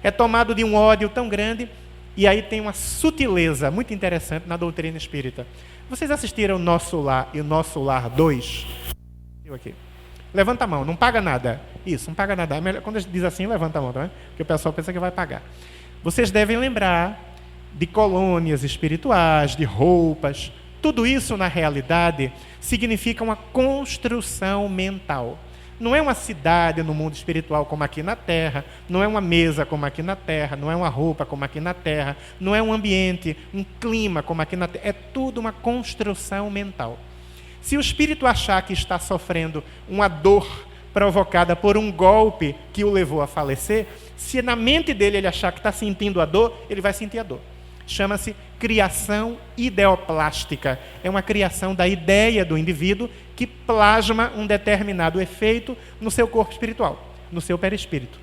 É tomado de um ódio tão grande, e aí tem uma sutileza muito interessante na doutrina espírita. Vocês assistiram o Nosso Lar e o Nosso Lar 2? Aqui. Levanta a mão, não paga nada. Isso, não paga nada. É melhor, quando a gente diz assim, levanta a mão, tá vendo? Porque o pessoal pensa que vai pagar. Vocês devem lembrar de colônias espirituais, de roupas. Tudo isso, na realidade, significa uma construção mental. Não é uma cidade no mundo espiritual como aqui na Terra, não é uma mesa como aqui na Terra, não é uma roupa como aqui na Terra, não é um ambiente, um clima como aqui na Terra. É tudo uma construção mental. Se o espírito achar que está sofrendo uma dor provocada por um golpe que o levou a falecer, se na mente dele ele achar que está sentindo a dor, ele vai sentir a dor. Chama-se criação ideoplástica. É uma criação da ideia do indivíduo que plasma um determinado efeito no seu corpo espiritual, no seu perispírito.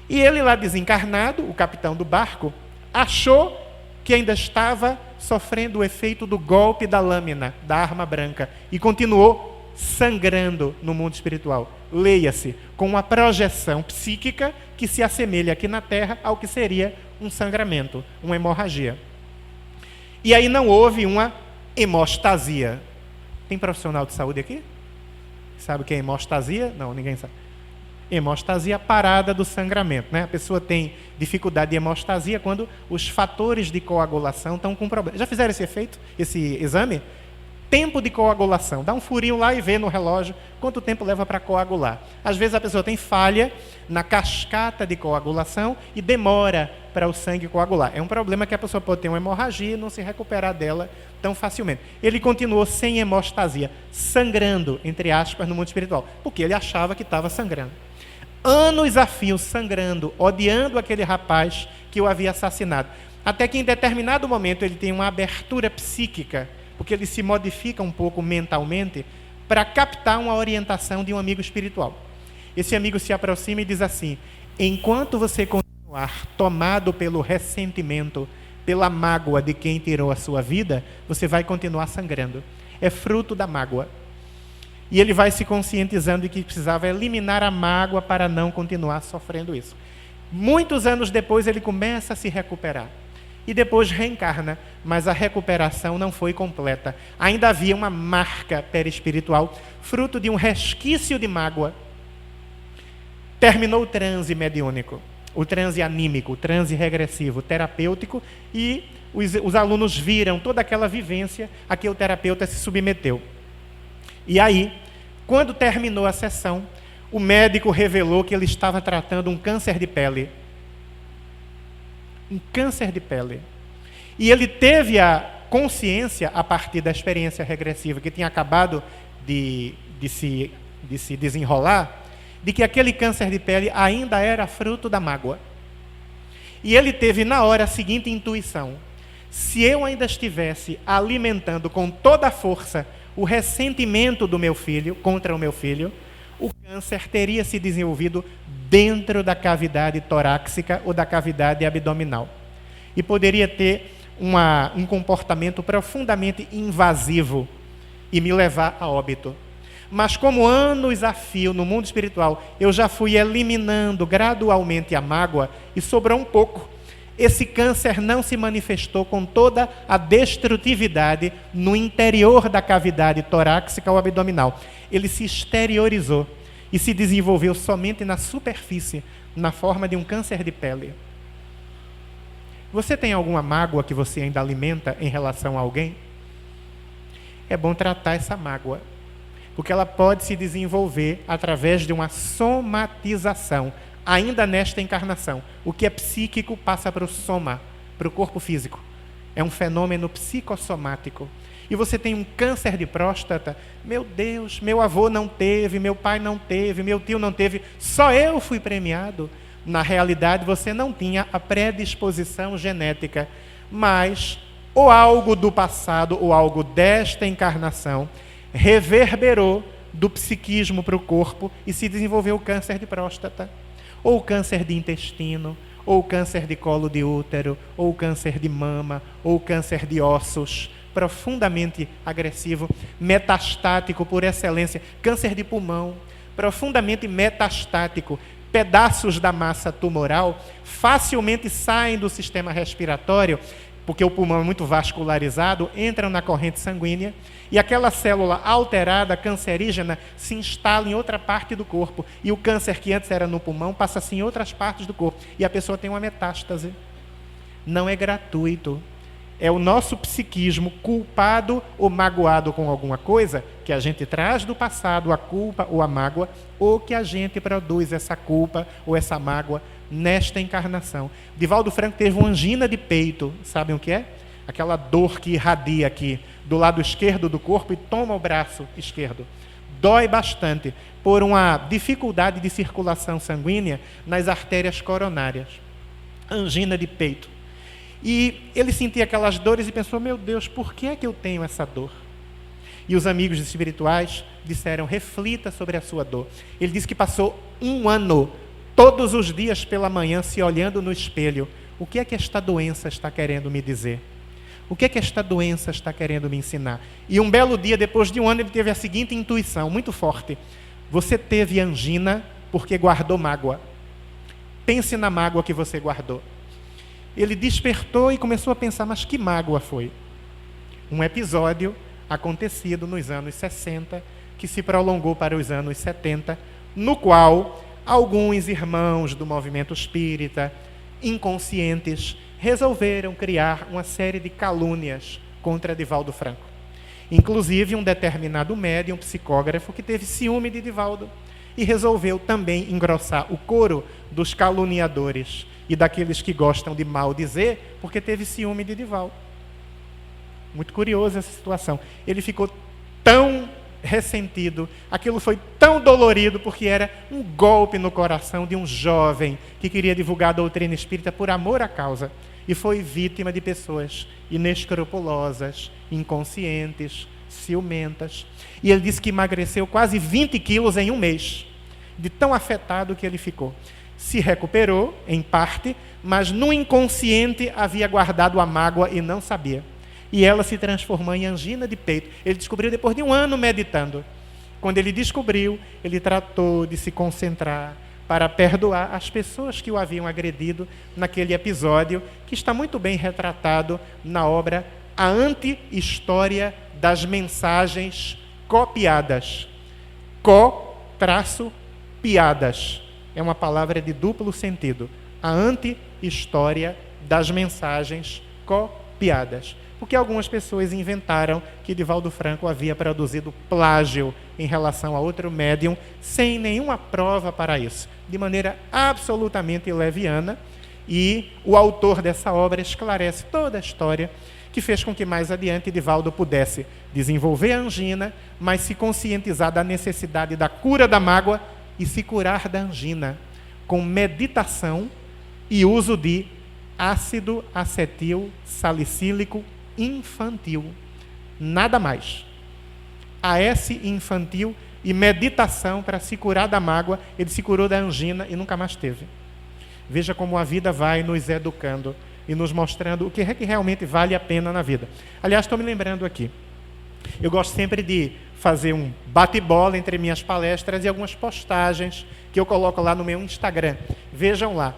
E ele lá desencarnado, o capitão do barco, achou que ainda estava sofrendo o efeito do golpe da lâmina, da arma branca, e continuou sangrando no mundo espiritual. Leia-se, com uma projeção psíquica que se assemelha aqui na Terra ao que seria um sangramento, uma hemorragia. E aí não houve uma hemostasia. Tem profissional de saúde aqui? Sabe o que é hemostasia? Não, ninguém sabe. Hemostasia, parada do sangramento, né? A pessoa tem dificuldade de hemostasia quando os fatores de coagulação estão com problema. Já fizeram esse efeito, esse exame? Tempo de coagulação. Dá um furinho lá e vê no relógio quanto tempo leva para coagular. Às vezes a pessoa tem falha na cascata de coagulação e demora para o sangue coagular. É um problema que a pessoa pode ter uma hemorragia e não se recuperar dela tão facilmente. Ele continuou sem hemostasia, sangrando, entre aspas, no mundo espiritual, porque ele achava que estava sangrando. Anos a fio sangrando, odiando aquele rapaz que o havia assassinado. Até que em determinado momento ele tem uma abertura psíquica, porque ele se modifica um pouco mentalmente para captar uma orientação de um amigo espiritual. Esse amigo se aproxima e diz assim: enquanto você continuar tomado pelo ressentimento, pela mágoa de quem tirou a sua vida, você vai continuar sangrando. É fruto da mágoa. E ele vai se conscientizando de que precisava eliminar a mágoa para não continuar sofrendo isso. Muitos anos depois ele começa a se recuperar. E depois reencarna, mas a recuperação não foi completa. Ainda havia uma marca perispiritual, fruto de um resquício de mágoa. Terminou o transe mediúnico, o transe anímico, o transe regressivo, terapêutico, e os alunos viram toda aquela vivência a que o terapeuta se submeteu. E aí, quando terminou a sessão, o médico revelou que ele estava tratando um câncer de pele. Um câncer de pele. E ele teve a consciência, a partir da experiência regressiva que tinha acabado de se desenrolar, de que aquele câncer de pele ainda era fruto da mágoa. E ele teve na hora a seguinte intuição: se eu ainda estivesse alimentando com toda a força o ressentimento do meu filho contra o meu filho, o câncer teria se desenvolvido dentro da cavidade torácica ou da cavidade abdominal. E poderia ter um comportamento profundamente invasivo e me levar a óbito. Mas como anos a fio no mundo espiritual, eu já fui eliminando gradualmente a mágoa e sobrou um pouco. Esse câncer não se manifestou com toda a destrutividade no interior da cavidade torácica ou abdominal. Ele se exteriorizou e se desenvolveu somente na superfície, na forma de um câncer de pele. Você tem alguma mágoa que você ainda alimenta em relação a alguém? É bom tratar essa mágoa, porque ela pode se desenvolver através de uma somatização, ainda nesta encarnação. O que é psíquico passa para o soma, para o corpo físico. É um fenômeno psicossomático. E você tem um câncer de próstata, meu Deus, meu avô não teve, meu pai não teve, meu tio não teve, só eu fui premiado. Na realidade, você não tinha a predisposição genética, mas ou algo do passado, ou algo desta encarnação, reverberou do psiquismo para o corpo e se desenvolveu o câncer de próstata, ou câncer de intestino, ou câncer de colo de útero, ou câncer de mama, ou câncer de ossos, profundamente agressivo, metastático por excelência, câncer de pulmão, profundamente metastático, pedaços da massa tumoral facilmente saem do sistema respiratório, porque o pulmão é muito vascularizado, entram na corrente sanguínea e aquela célula alterada, cancerígena, se instala em outra parte do corpo. E o câncer que antes era no pulmão passa-se em outras partes do corpo. E a pessoa tem uma metástase. Não é gratuito. É o nosso psiquismo culpado ou magoado com alguma coisa que a gente traz do passado, a culpa ou a mágoa, ou que a gente produz essa culpa ou essa mágoa nesta encarnação. Divaldo Franco teve uma angina de peito, sabem o que é? Aquela dor que irradia aqui do lado esquerdo do corpo e toma o braço esquerdo. Dói bastante por uma dificuldade de circulação sanguínea nas artérias coronárias. Angina de peito. E ele sentia aquelas dores e pensou, meu Deus, por que é que eu tenho essa dor? E os amigos espirituais disseram, reflita sobre a sua dor. Ele disse que passou 1 ano todos os dias pela manhã se olhando no espelho. O que é que esta doença está querendo me dizer? O que é que esta doença está querendo me ensinar? E um belo dia, depois de um ano, ele teve a seguinte intuição, muito forte. Você teve angina porque guardou mágoa. Pense na mágoa que você guardou. Ele despertou e começou a pensar, mas que mágoa foi? Um episódio acontecido nos anos 60, que se prolongou para os anos 70, no qual alguns irmãos do movimento espírita, inconscientes, resolveram criar uma série de calúnias contra Divaldo Franco. Inclusive, um determinado médium, um psicógrafo, que teve ciúme de Divaldo e resolveu também engrossar o coro dos caluniadores e daqueles que gostam de maldizer, porque teve ciúme de Divaldo. Muito curiosa essa situação. Ele ficou tão ressentido, aquilo foi tão dolorido, porque era um golpe no coração de um jovem que queria divulgar a doutrina espírita por amor à causa, e foi vítima de pessoas inescrupulosas, inconscientes, ciumentas. E ele disse que emagreceu quase 20 quilos em um mês, de tão afetado que ele ficou. Se recuperou, em parte, mas no inconsciente havia guardado a mágoa e não sabia. E ela se transformou em angina de peito. Ele descobriu depois de um ano meditando. Quando ele descobriu, ele tratou de se concentrar para perdoar as pessoas que o haviam agredido naquele episódio, que está muito bem retratado na obra A Anti-História das Mensagens Copiadas. Co-piadas. É uma palavra de duplo sentido. A Anti-História das Mensagens Copiadas. Porque algumas pessoas inventaram que Divaldo Franco havia produzido plágio em relação a outro médium, sem nenhuma prova para isso, de maneira absolutamente leviana, e o autor dessa obra esclarece toda a história, que fez com que mais adiante Divaldo pudesse desenvolver a angina, mas se conscientizar da necessidade da cura da mágoa e se curar da angina com meditação e uso de ácido acetil salicílico infantil, nada mais. AS infantil e meditação para se curar da mágoa. Ele se curou da angina e nunca mais teve. Veja como a vida vai nos educando e nos mostrando o que é que realmente vale a pena na vida. Aliás, estou me lembrando aqui, eu gosto sempre de fazer um bate-bola entre minhas palestras e algumas postagens que eu coloco lá no meu Instagram. Vejam lá,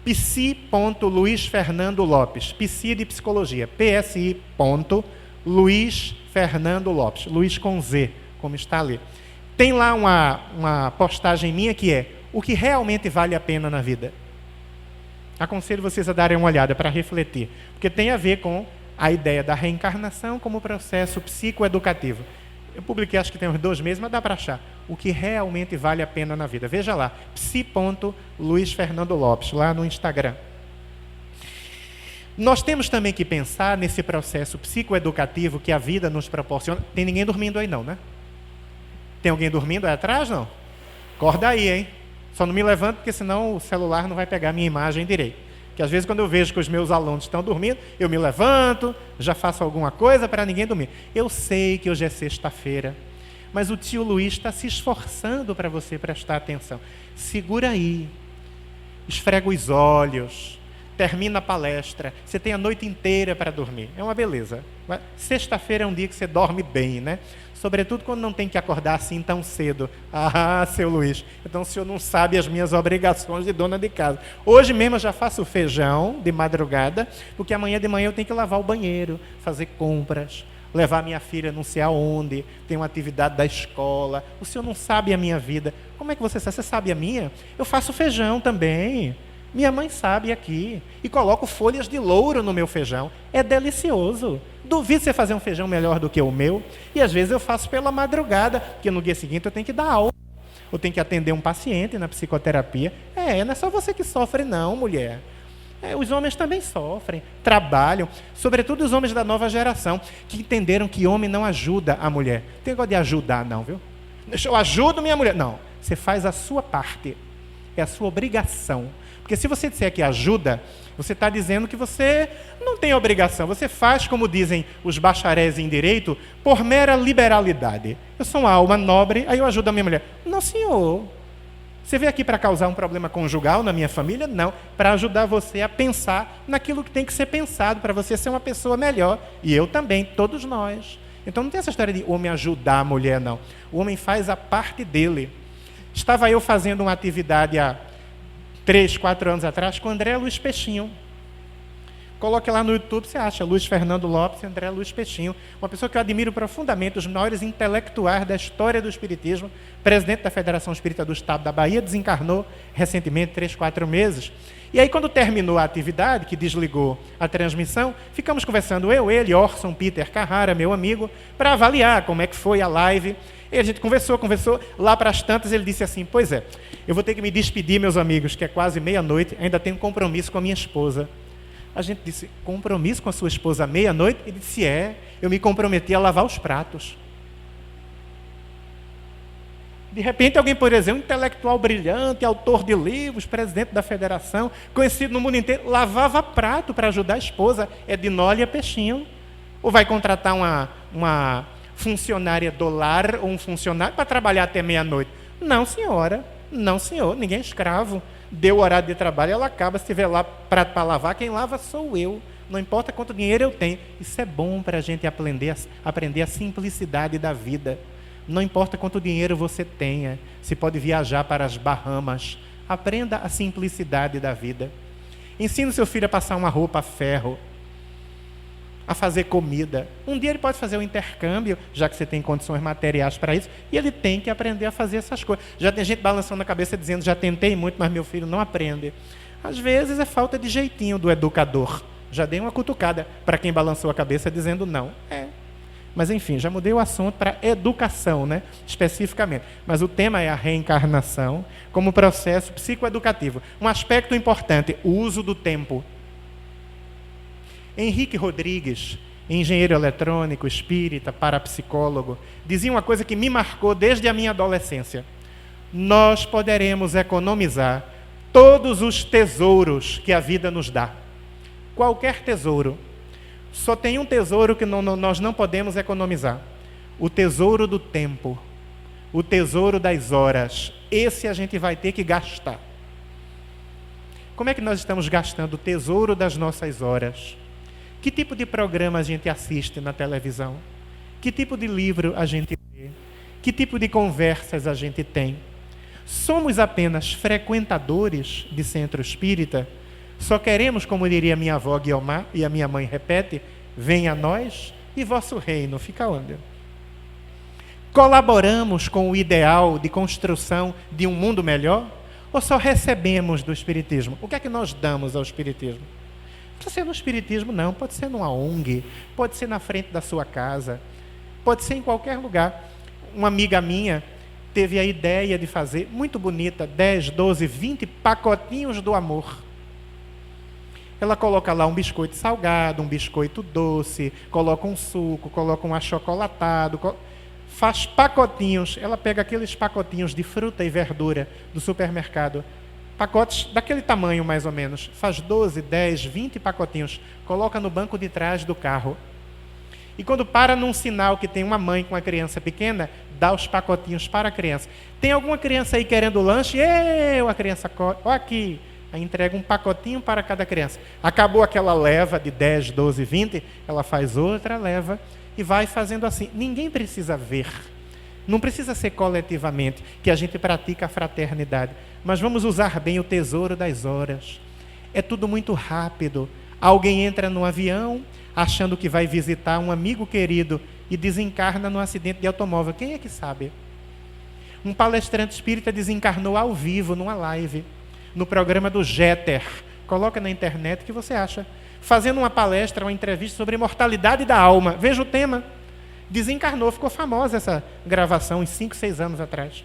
psi.luizfernandolopes, psi de psicologia, psi.luizfernandolopes, Luiz com Z, como está ali. Tem lá uma postagem minha que é o que realmente vale a pena na vida. Aconselho vocês a darem uma olhada para refletir, porque tem a ver com a ideia da reencarnação como processo psicoeducativo. Eu publiquei, acho que tem uns 2 meses, mas dá para achar. O que realmente vale a pena na vida. Veja lá, psi.luizfernandolopes, lá no Instagram. Nós temos também que pensar nesse processo psicoeducativo que a vida nos proporciona. Tem ninguém dormindo aí não, né? Tem alguém dormindo aí atrás, não? Acorda aí, hein? Só não me levanto, porque senão o celular não vai pegar a minha imagem direito. Que às vezes quando eu vejo que os meus alunos estão dormindo, eu me levanto, já faço alguma coisa para ninguém dormir. Eu sei que hoje é sexta-feira, mas o tio Luiz está se esforçando para você prestar atenção. Segura aí, esfrega os olhos, termina a palestra, você tem a noite inteira para dormir. É uma beleza. Sexta-feira é um dia que você dorme bem, né? Sobretudo quando não tem que acordar assim tão cedo. Ah, seu Luiz, então o senhor não sabe as minhas obrigações de dona de casa. Hoje mesmo eu já faço feijão de madrugada, porque amanhã de manhã eu tenho que lavar o banheiro, fazer compras, levar minha filha não sei aonde, tem uma atividade da escola. O senhor não sabe a minha vida. Como é que você sabe? Você sabe a minha? Eu faço feijão também. Minha mãe sabe aqui. E coloco folhas de louro no meu feijão. É delicioso. Duvido você fazer um feijão melhor do que o meu. E às vezes eu faço pela madrugada, porque no dia seguinte eu tenho que dar aula. Eu tenho que atender um paciente na psicoterapia. Não é só você que sofre não, mulher. Os homens também sofrem, trabalham. Sobretudo os homens da nova geração, que entenderam que homem não ajuda a mulher. Não tem negócio de ajudar não, viu? Eu ajudo minha mulher. Não, você faz a sua parte. É a sua obrigação. Porque se você disser que ajuda, você está dizendo que você não tem obrigação. Você faz, como dizem os bacharéis em direito, por mera liberalidade. Eu sou uma alma nobre, aí eu ajudo a minha mulher. Não, senhor. Você veio aqui para causar um problema conjugal na minha família? Não. Para ajudar você a pensar naquilo que tem que ser pensado, para você ser uma pessoa melhor. E eu também, todos nós. Então não tem essa história de homem ajudar a mulher, não. O homem faz a parte dele. Estava eu fazendo uma atividade há 3, 4 anos atrás com André Luiz Peixinho. Coloque lá no YouTube, você acha Luiz Fernando Lopes e André Luiz Peixinho, uma pessoa que eu admiro profundamente, os maiores intelectuais da história do Espiritismo, presidente da Federação Espírita do Estado da Bahia, desencarnou recentemente, 3, 4 meses. E aí, quando terminou a atividade, que desligou a transmissão, ficamos conversando, eu, ele, Orson Peter Carrara, meu amigo, para avaliar como é que foi a live. E a gente conversou, lá para as tantas ele disse assim, pois é, eu vou ter que me despedir, meus amigos, que é quase meia-noite, ainda tenho um compromisso com a minha esposa. A gente disse, compromisso com a sua esposa à meia-noite? Ele disse, eu me comprometi a lavar os pratos. De repente, alguém, por exemplo, um intelectual brilhante, autor de livros, presidente da federação, conhecido no mundo inteiro, lavava prato para ajudar a esposa. É de Nólia Peixinho. Ou vai contratar uma funcionária do lar ou um funcionário para trabalhar até meia-noite? Não, senhora. Não, senhor. Ninguém é escravo. Deu o horário de trabalho, ela acaba. Se tiver lá prato para lavar, quem lava sou eu. Não importa quanto dinheiro eu tenho. Isso é bom para a gente aprender a simplicidade da vida. Não importa quanto dinheiro você tenha. Se pode viajar para as Bahamas. Aprenda a simplicidade da vida. Ensine o seu filho a passar uma roupa a ferro, a fazer comida. Um dia ele pode fazer um intercâmbio, já que você tem condições materiais para isso, e ele tem que aprender a fazer essas coisas. Já tem gente balançando a cabeça dizendo, já tentei muito, mas meu filho não aprende. Às vezes é falta de jeitinho do educador. Já dei uma cutucada para quem balançou a cabeça dizendo não. Mas enfim, já mudei o assunto para educação, né? Especificamente. Mas o tema é a reencarnação como processo psicoeducativo. Um aspecto importante, o uso do tempo. Henrique Rodrigues, engenheiro eletrônico, espírita, parapsicólogo, dizia uma coisa que me marcou desde a minha adolescência. Nós poderemos economizar todos os tesouros que a vida nos dá. Qualquer tesouro. Só tem um tesouro que nós não podemos economizar. O tesouro do tempo. O tesouro das horas. Esse a gente vai ter que gastar. Como é que nós estamos gastando o tesouro das nossas horas? Que tipo de programa a gente assiste na televisão? Que tipo de livro a gente lê? Que tipo de conversas a gente tem? Somos apenas frequentadores de centro espírita? Só queremos, como diria minha avó Guiomar, e a minha mãe repete, venha a nós e vosso reino fica onde? Colaboramos com o ideal de construção de um mundo melhor? Ou só recebemos do Espiritismo? O que é que nós damos ao Espiritismo? Não precisa ser no Espiritismo, não. Pode ser numa ONG, pode ser na frente da sua casa, pode ser em qualquer lugar. Uma amiga minha teve a ideia de fazer, muito bonita, 10, 12, 20 pacotinhos do amor. Ela coloca lá um biscoito salgado, um biscoito doce, coloca um suco, coloca um achocolatado, faz pacotinhos. Ela pega aqueles pacotinhos de fruta e verdura do supermercado, pacotes daquele tamanho mais ou menos, faz 12, 10, 20 pacotinhos, coloca no banco de trás do carro. E quando para num sinal que tem uma mãe com uma criança pequena, dá os pacotinhos para a criança. Tem alguma criança aí querendo lanche? A criança corre, ó aqui. Aí entrega um pacotinho para cada criança. Acabou aquela leva de 10, 12, 20, ela faz outra leva e vai fazendo assim. Ninguém precisa ver. Não precisa ser coletivamente que a gente pratica a fraternidade. Mas vamos usar bem o tesouro das horas. É tudo muito rápido. Alguém entra no avião achando que vai visitar um amigo querido e desencarna num acidente de automóvel. Quem é que sabe? Um palestrante espírita desencarnou ao vivo numa live, no programa do Jeter. Coloca na internet o que você acha. Fazendo uma palestra, uma entrevista sobre imortalidade da alma. Veja o tema. Desencarnou, ficou famosa essa gravação, uns 5, 6 anos atrás.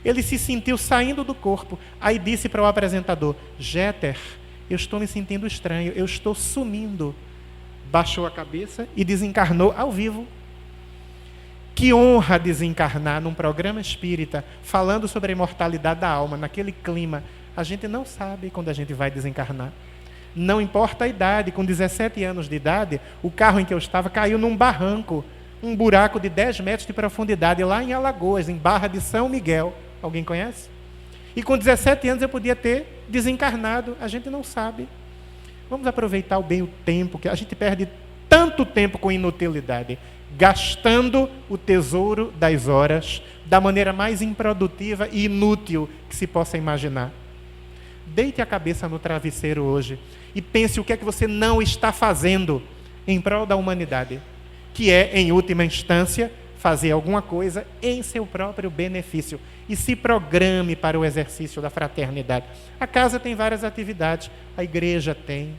Ele se sentiu saindo do corpo. Aí disse para o apresentador, Jeter, eu estou me sentindo estranho, eu estou sumindo. Baixou a cabeça e desencarnou ao vivo. Que honra desencarnar num programa espírita, falando sobre a imortalidade da alma, naquele clima. A gente não sabe quando a gente vai desencarnar. Não importa a idade, com 17 anos de idade, o carro em que eu estava caiu num barranco, um buraco de 10 metros de profundidade, lá em Alagoas, em Barra de São Miguel. Alguém conhece? E com 17 anos eu podia ter desencarnado. A gente não sabe. Vamos aproveitar bem o tempo, que a gente perde tanto tempo com inutilidade, gastando o tesouro das horas da maneira mais improdutiva e inútil que se possa imaginar. Deite a cabeça no travesseiro hoje e pense o que é que você não está fazendo em prol da humanidade, que é, em última instância, fazer alguma coisa em seu próprio benefício. E se programe para o exercício da fraternidade. A casa tem várias atividades, a igreja tem,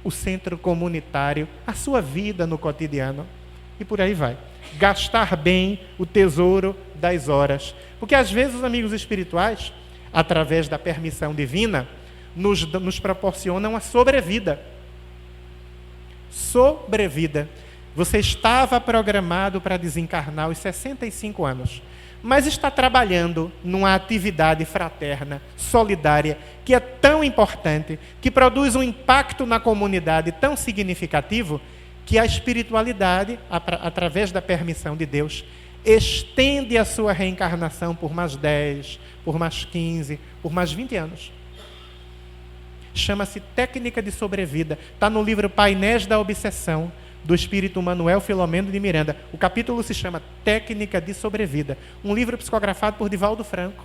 o centro comunitário, a sua vida no cotidiano, e por aí vai. Gastar bem o tesouro das horas. Porque às vezes os amigos espirituais, através da permissão divina, nos proporcionam a sobrevida. Sobrevida. Você estava programado para desencarnar aos 65 anos, mas está trabalhando numa atividade fraterna, solidária, que é tão importante, que produz um impacto na comunidade tão significativo, que a espiritualidade, através da permissão de Deus, estende a sua reencarnação por mais 10, por mais 15, por mais 20 anos. Chama-se técnica de sobrevida. Está no livro Painéis da Obsessão, do espírito Manuel Filomeno de Miranda. O capítulo se chama Técnica de Sobrevida. Um livro psicografado por Divaldo Franco.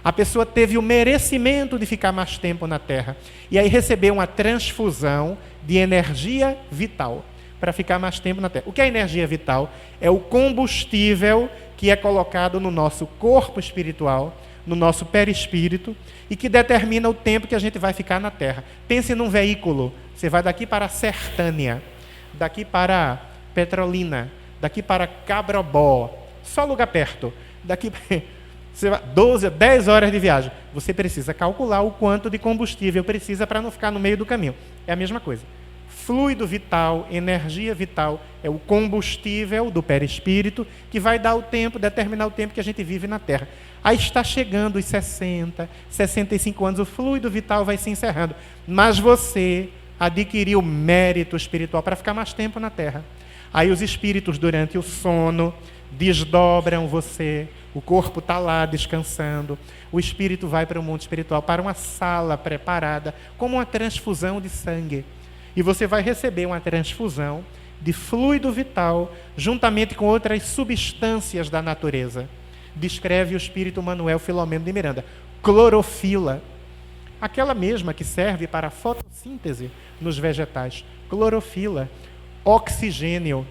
A pessoa teve o merecimento de ficar mais tempo na Terra. E aí recebeu uma transfusão de energia vital para ficar mais tempo na Terra. O que é energia vital? É o combustível que é colocado no nosso corpo espiritual, no nosso perispírito, e que determina o tempo que a gente vai ficar na Terra. Pense num veículo. Você vai daqui para a Sertânia, daqui para Petrolina, daqui para Cabrobó, só lugar perto. Daqui você vai 10 horas de viagem. Você precisa calcular o quanto de combustível precisa para não ficar no meio do caminho. É a mesma coisa. Fluido vital, energia vital, é o combustível do perispírito que vai dar o tempo, determinar o tempo que a gente vive na Terra. Aí está chegando os 60, 65 anos, o fluido vital vai se encerrando. Mas você adquiriu mérito espiritual para ficar mais tempo na Terra. Aí os espíritos, durante o sono, desdobram você, o corpo está lá descansando, o espírito vai para o mundo espiritual, para uma sala preparada, como uma transfusão de sangue. E você vai receber uma transfusão de fluido vital, juntamente com outras substâncias da natureza. Descreve o espírito Manuel Filomeno de Miranda. Clorofila, aquela mesma que serve para a fotossíntese nos vegetais. Clorofila, oxigênio,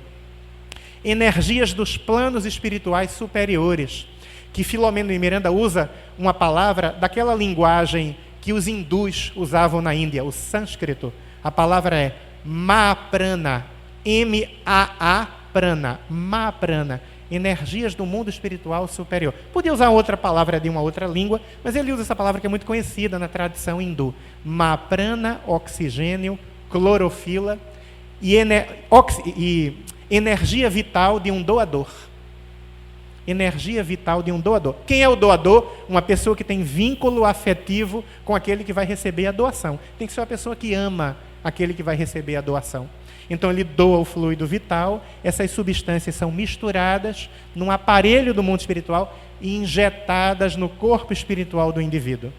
energias dos planos espirituais superiores, que Filomeno de Miranda usa uma palavra daquela linguagem que os hindus usavam na Índia, o sânscrito. A palavra é Mahaprana, M-A-A-Prana, Mahaprana, energias do mundo espiritual superior. Podia usar outra palavra de uma outra língua, mas ele usa essa palavra que é muito conhecida na tradição hindu. Mahaprana, oxigênio, clorofila e energia vital de um doador. Energia vital de um doador. Quem é o doador? Uma pessoa que tem vínculo afetivo com aquele que vai receber a doação. Tem que ser uma pessoa que ama aquele que vai receber a doação. Então ele doa o fluido vital, essas substâncias são misturadas num aparelho do mundo espiritual e injetadas no corpo espiritual do indivíduo.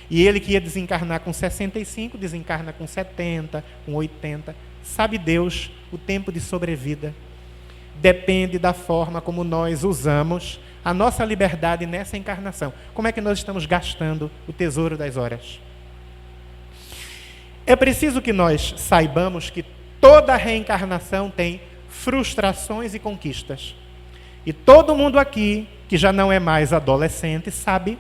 E ele que ia desencarnar com 65, desencarna com 70, com 80. Sabe Deus o tempo de sobrevida. Depende da forma como nós usamos a nossa liberdade nessa encarnação. Como é que nós estamos gastando o tesouro das horas? É preciso que nós saibamos que toda reencarnação tem frustrações e conquistas. E todo mundo aqui, que já não é mais adolescente, sabe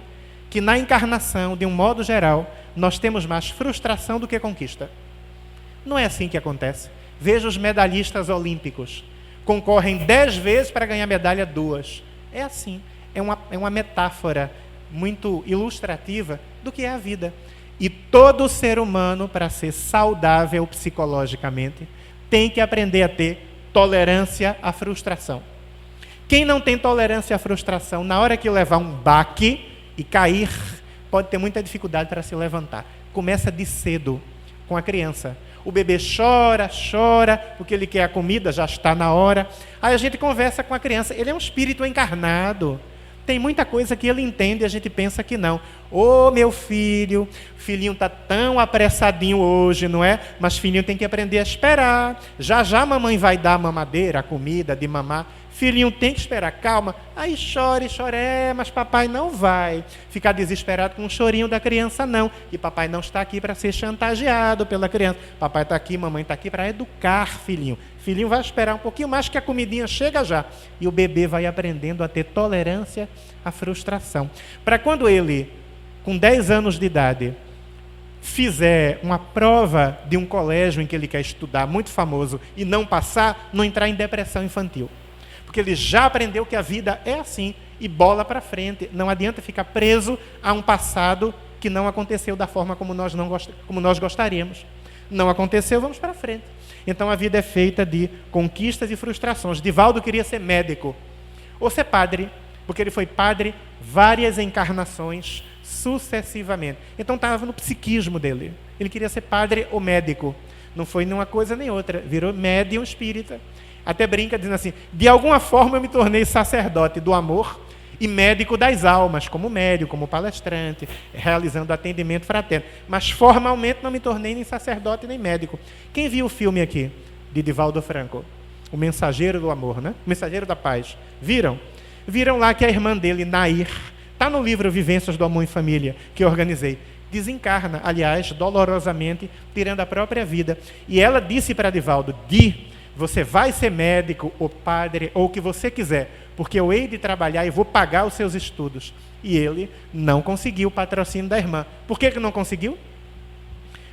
que na encarnação, de um modo geral, nós temos mais frustração do que conquista. Não é assim que acontece. Veja os medalhistas olímpicos. Concorrem 10 vezes para ganhar medalha 2. É assim. É uma metáfora muito ilustrativa do que é a vida. E todo ser humano, para ser saudável psicologicamente, tem que aprender a ter tolerância à frustração. Quem não tem tolerância à frustração, na hora que levar um baque e cair, pode ter muita dificuldade para se levantar. Começa de cedo, com a criança. O bebê chora, porque ele quer a comida, já está na hora. Aí a gente conversa com a criança. Ele é um espírito encarnado. Tem muita coisa que ele entende e a gente pensa que não. Ô, meu filho, o filhinho está tão apressadinho hoje, não é? Mas filhinho tem que aprender a esperar. Já já a mamãe vai dar a mamadeira, a comida de mamar. Filhinho tem que esperar, calma. Aí chora, mas papai não vai ficar desesperado com o chorinho da criança, não. E papai não está aqui para ser chantageado pela criança. Papai está aqui, mamãe está aqui para educar filhinho. Filhinho vai esperar um pouquinho mais que a comidinha chega já. E o bebê vai aprendendo a ter tolerância à frustração. Para quando ele, com 10 anos de idade, fizer uma prova de um colégio em que ele quer estudar, muito famoso, e não passar, não entrar em depressão infantil. Porque ele já aprendeu que a vida é assim, e bola para frente. Não adianta ficar preso a um passado que não aconteceu da forma como nós gostaríamos. Não aconteceu, vamos para frente. Então a vida é feita de conquistas e frustrações. Divaldo queria ser médico, ou ser padre, porque ele foi padre várias encarnações, sucessivamente. Então estava no psiquismo dele. Ele queria ser padre ou médico. Não foi nenhuma coisa nem outra. Virou médium espírita. Até brinca dizendo assim, de alguma forma eu me tornei sacerdote do amor e médico das almas, como médico, como palestrante, realizando atendimento fraterno. Mas formalmente não me tornei nem sacerdote nem médico. Quem viu o filme aqui, de Divaldo Franco? O Mensageiro do Amor, né? O Mensageiro da Paz. Viram? Viram lá que a irmã dele, Nair, está no livro Vivências do Amor em Família, que eu organizei. Desencarna, aliás, dolorosamente, tirando a própria vida. E ela disse para Divaldo, você vai ser médico ou padre ou o que você quiser, porque eu hei de trabalhar e vou pagar os seus estudos. E ele não conseguiu o patrocínio da irmã. Por que não conseguiu?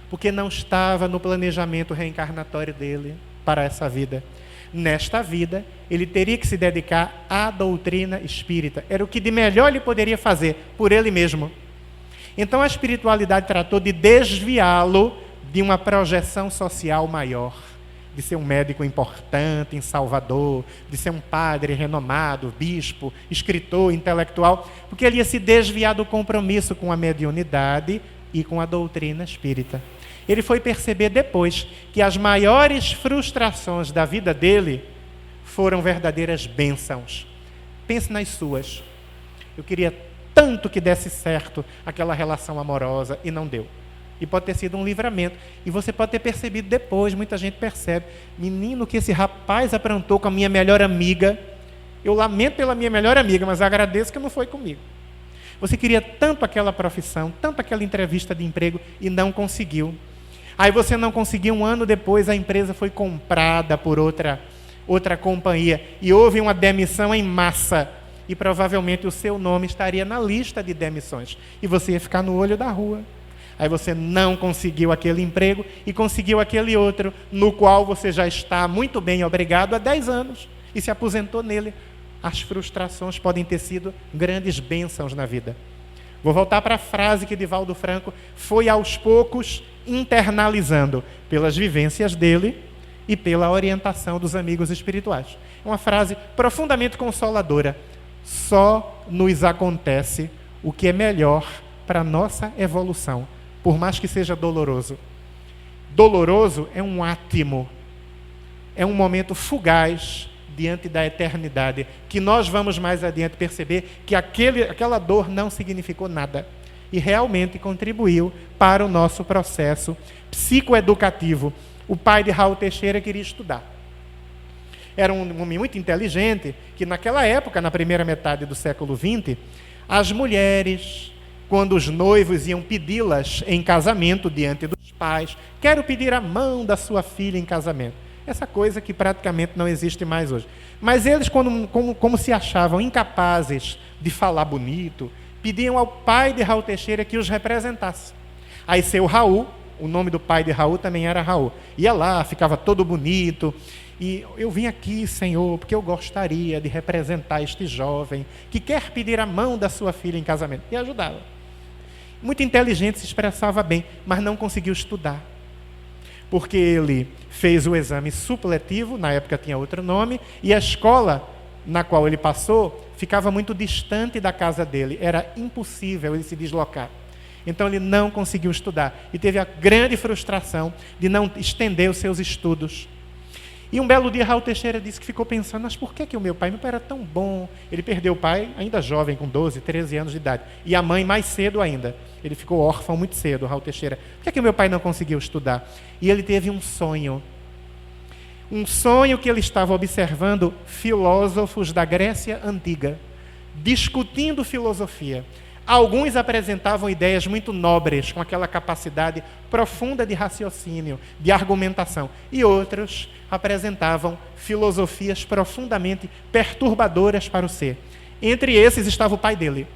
Porque não estava no planejamento reencarnatório dele para essa vida. Nesta vida, ele teria que se dedicar à doutrina espírita. Era o que de melhor ele poderia fazer por ele mesmo. Então a espiritualidade tratou de desviá-lo de uma projeção social maior. De ser um médico importante em Salvador, de ser um padre renomado, bispo, escritor, intelectual, porque ele ia se desviar do compromisso com a mediunidade e com a doutrina espírita. Ele foi perceber depois que as maiores frustrações da vida dele foram verdadeiras bênçãos. Pense nas suas. Eu queria tanto que desse certo aquela relação amorosa e não deu. E pode ter sido um livramento. E você pode ter percebido depois, muita gente percebe. Menino, que esse rapaz aprontou com a minha melhor amiga. Eu lamento pela minha melhor amiga, mas agradeço que não foi comigo. Você queria tanto aquela profissão, tanto aquela entrevista de emprego e não conseguiu. Aí você não conseguiu, um ano depois a empresa foi comprada por outra companhia. E houve uma demissão em massa. E provavelmente o seu nome estaria na lista de demissões. E você ia ficar no olho da rua. Aí você não conseguiu aquele emprego e conseguiu aquele outro, no qual você já está muito bem, obrigado, há 10 anos. E se aposentou nele. As frustrações podem ter sido grandes bênçãos na vida. Vou voltar para a frase que Divaldo Franco foi aos poucos internalizando pelas vivências dele e pela orientação dos amigos espirituais. É uma frase profundamente consoladora. Só nos acontece o que é melhor para a nossa evolução. Por mais que seja doloroso. Doloroso é um átimo, é um momento fugaz diante da eternidade, que nós vamos mais adiante perceber que aquela dor não significou nada e realmente contribuiu para o nosso processo psicoeducativo. O pai de Raul Teixeira queria estudar. Era um homem muito inteligente, que naquela época, na primeira metade do século XX, as mulheres, quando os noivos iam pedi-las em casamento diante dos pais, quero pedir a mão da sua filha em casamento. Essa coisa que praticamente não existe mais hoje. Mas eles, como se achavam incapazes de falar bonito, pediam ao pai de Raul Teixeira que os representasse. Aí seu Raul, o nome do pai de Raul também era Raul, ia lá, ficava todo bonito, e eu vim aqui, Senhor, porque eu gostaria de representar este jovem que quer pedir a mão da sua filha em casamento. E ajudava. Muito inteligente, se expressava bem, mas não conseguiu estudar. Porque ele fez o exame supletivo, na época tinha outro nome, e a escola na qual ele passou ficava muito distante da casa dele. Era impossível ele se deslocar. Então ele não conseguiu estudar. E teve a grande frustração de não estender os seus estudos. E um belo dia Raul Teixeira disse que ficou pensando, mas por que o meu pai era tão bom? Ele perdeu o pai ainda jovem, com 12, 13 anos de idade. E a mãe mais cedo ainda. Ele ficou órfão muito cedo, Raul Teixeira. Por que o meu pai não conseguiu estudar? E ele teve um sonho. Um sonho que ele estava observando filósofos da Grécia Antiga, discutindo filosofia. Alguns apresentavam ideias muito nobres, com aquela capacidade profunda de raciocínio, de argumentação. E outros apresentavam filosofias profundamente perturbadoras para o ser. Entre esses estava o pai dele.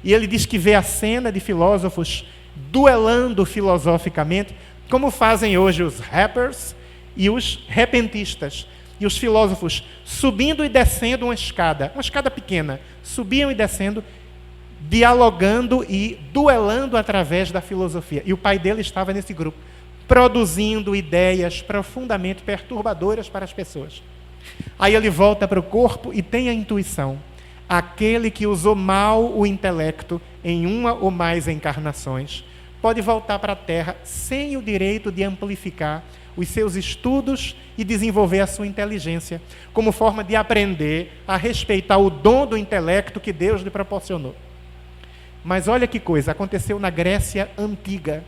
E ele diz que vê a cena de filósofos duelando filosoficamente, como fazem hoje os rappers e os repentistas. E os filósofos subindo e descendo uma escada pequena, subiam e descendo, dialogando e duelando através da filosofia. E o pai dele estava nesse grupo, produzindo ideias profundamente perturbadoras para as pessoas. Aí ele volta para o corpo e tem a intuição. Aquele que usou mal o intelecto em uma ou mais encarnações pode voltar para a Terra sem o direito de amplificar os seus estudos e desenvolver a sua inteligência, como forma de aprender a respeitar o dom do intelecto que Deus lhe proporcionou. Mas olha que coisa, aconteceu na Grécia Antiga,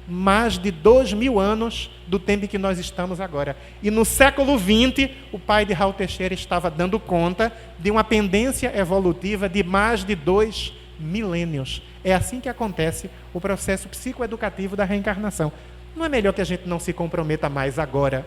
mais de 2000 anos do tempo em que nós estamos agora. E no século XX, o pai de Raul Teixeira estava dando conta de uma pendência evolutiva de mais de 2 milênios. É assim que acontece o processo psicoeducativo da reencarnação. Não é melhor que a gente não se comprometa mais agora?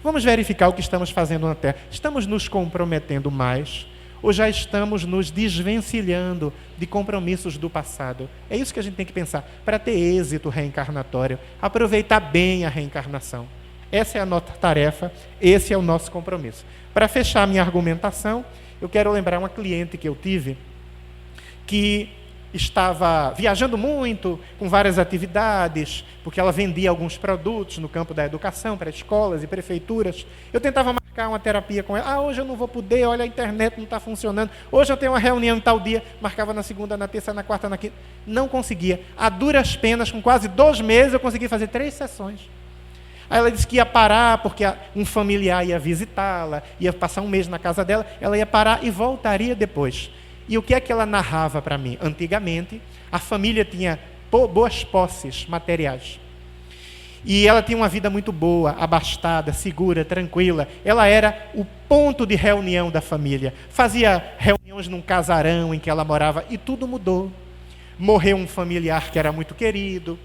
Vamos verificar o que estamos fazendo na Terra. Estamos nos comprometendo mais? Ou já estamos nos desvencilhando de compromissos do passado? É isso que a gente tem que pensar, para ter êxito reencarnatório, aproveitar bem a reencarnação. Essa é a nossa tarefa, esse é o nosso compromisso. Para fechar a minha argumentação, eu quero lembrar uma cliente que eu tive, que estava viajando muito, com várias atividades, porque ela vendia alguns produtos no campo da educação, para escolas e prefeituras. Eu tentava marcar uma terapia com ela. Hoje eu não vou poder, olha, a internet não está funcionando. Hoje eu tenho uma reunião em tal dia, marcava na segunda, na terça, na quarta, na quinta. Não conseguia. A duras penas, com quase 2 meses, eu consegui fazer 3 sessões. Aí ela disse que ia parar, porque um familiar ia visitá-la, ia passar 1 mês na casa dela, ela ia parar e voltaria depois. E o que é que ela narrava para mim? Antigamente, a família tinha boas posses materiais. E ela tinha uma vida muito boa, abastada, segura, tranquila. Ela era o ponto de reunião da família. Fazia reuniões num casarão em que ela morava e tudo mudou. Morreu um familiar que era muito querido.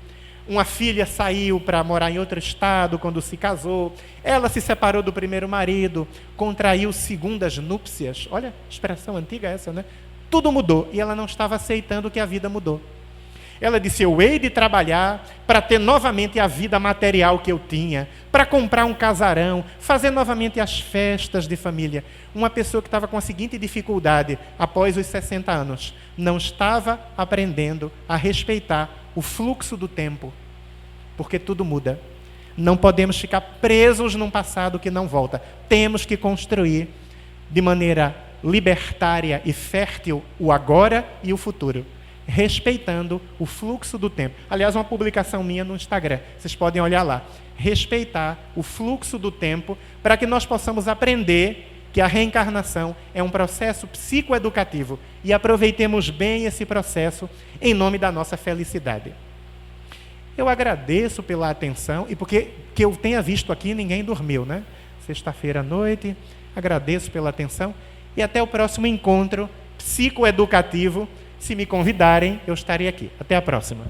Uma filha saiu para morar em outro estado quando se casou. Ela se separou do primeiro marido, contraiu segundas núpcias. Olha, expressão antiga essa, né? Tudo mudou e ela não estava aceitando que a vida mudou. Ela disse, eu hei de trabalhar para ter novamente a vida material que eu tinha, para comprar um casarão, fazer novamente as festas de família. Uma pessoa que estava com a seguinte dificuldade, após os 60 anos, não estava aprendendo a respeitar o fluxo do tempo, porque tudo muda. Não podemos ficar presos num passado que não volta. Temos que construir de maneira libertária e fértil o agora e o futuro, respeitando o fluxo do tempo. Aliás, uma publicação minha no Instagram, vocês podem olhar lá. Respeitar o fluxo do tempo para que nós possamos aprender que a reencarnação é um processo psicoeducativo e aproveitemos bem esse processo em nome da nossa felicidade. Eu agradeço pela atenção e porque que eu tenha visto aqui, ninguém dormiu, né? Sexta-feira à noite, agradeço pela atenção. E até o próximo encontro psicoeducativo. Se me convidarem, eu estarei aqui. Até a próxima.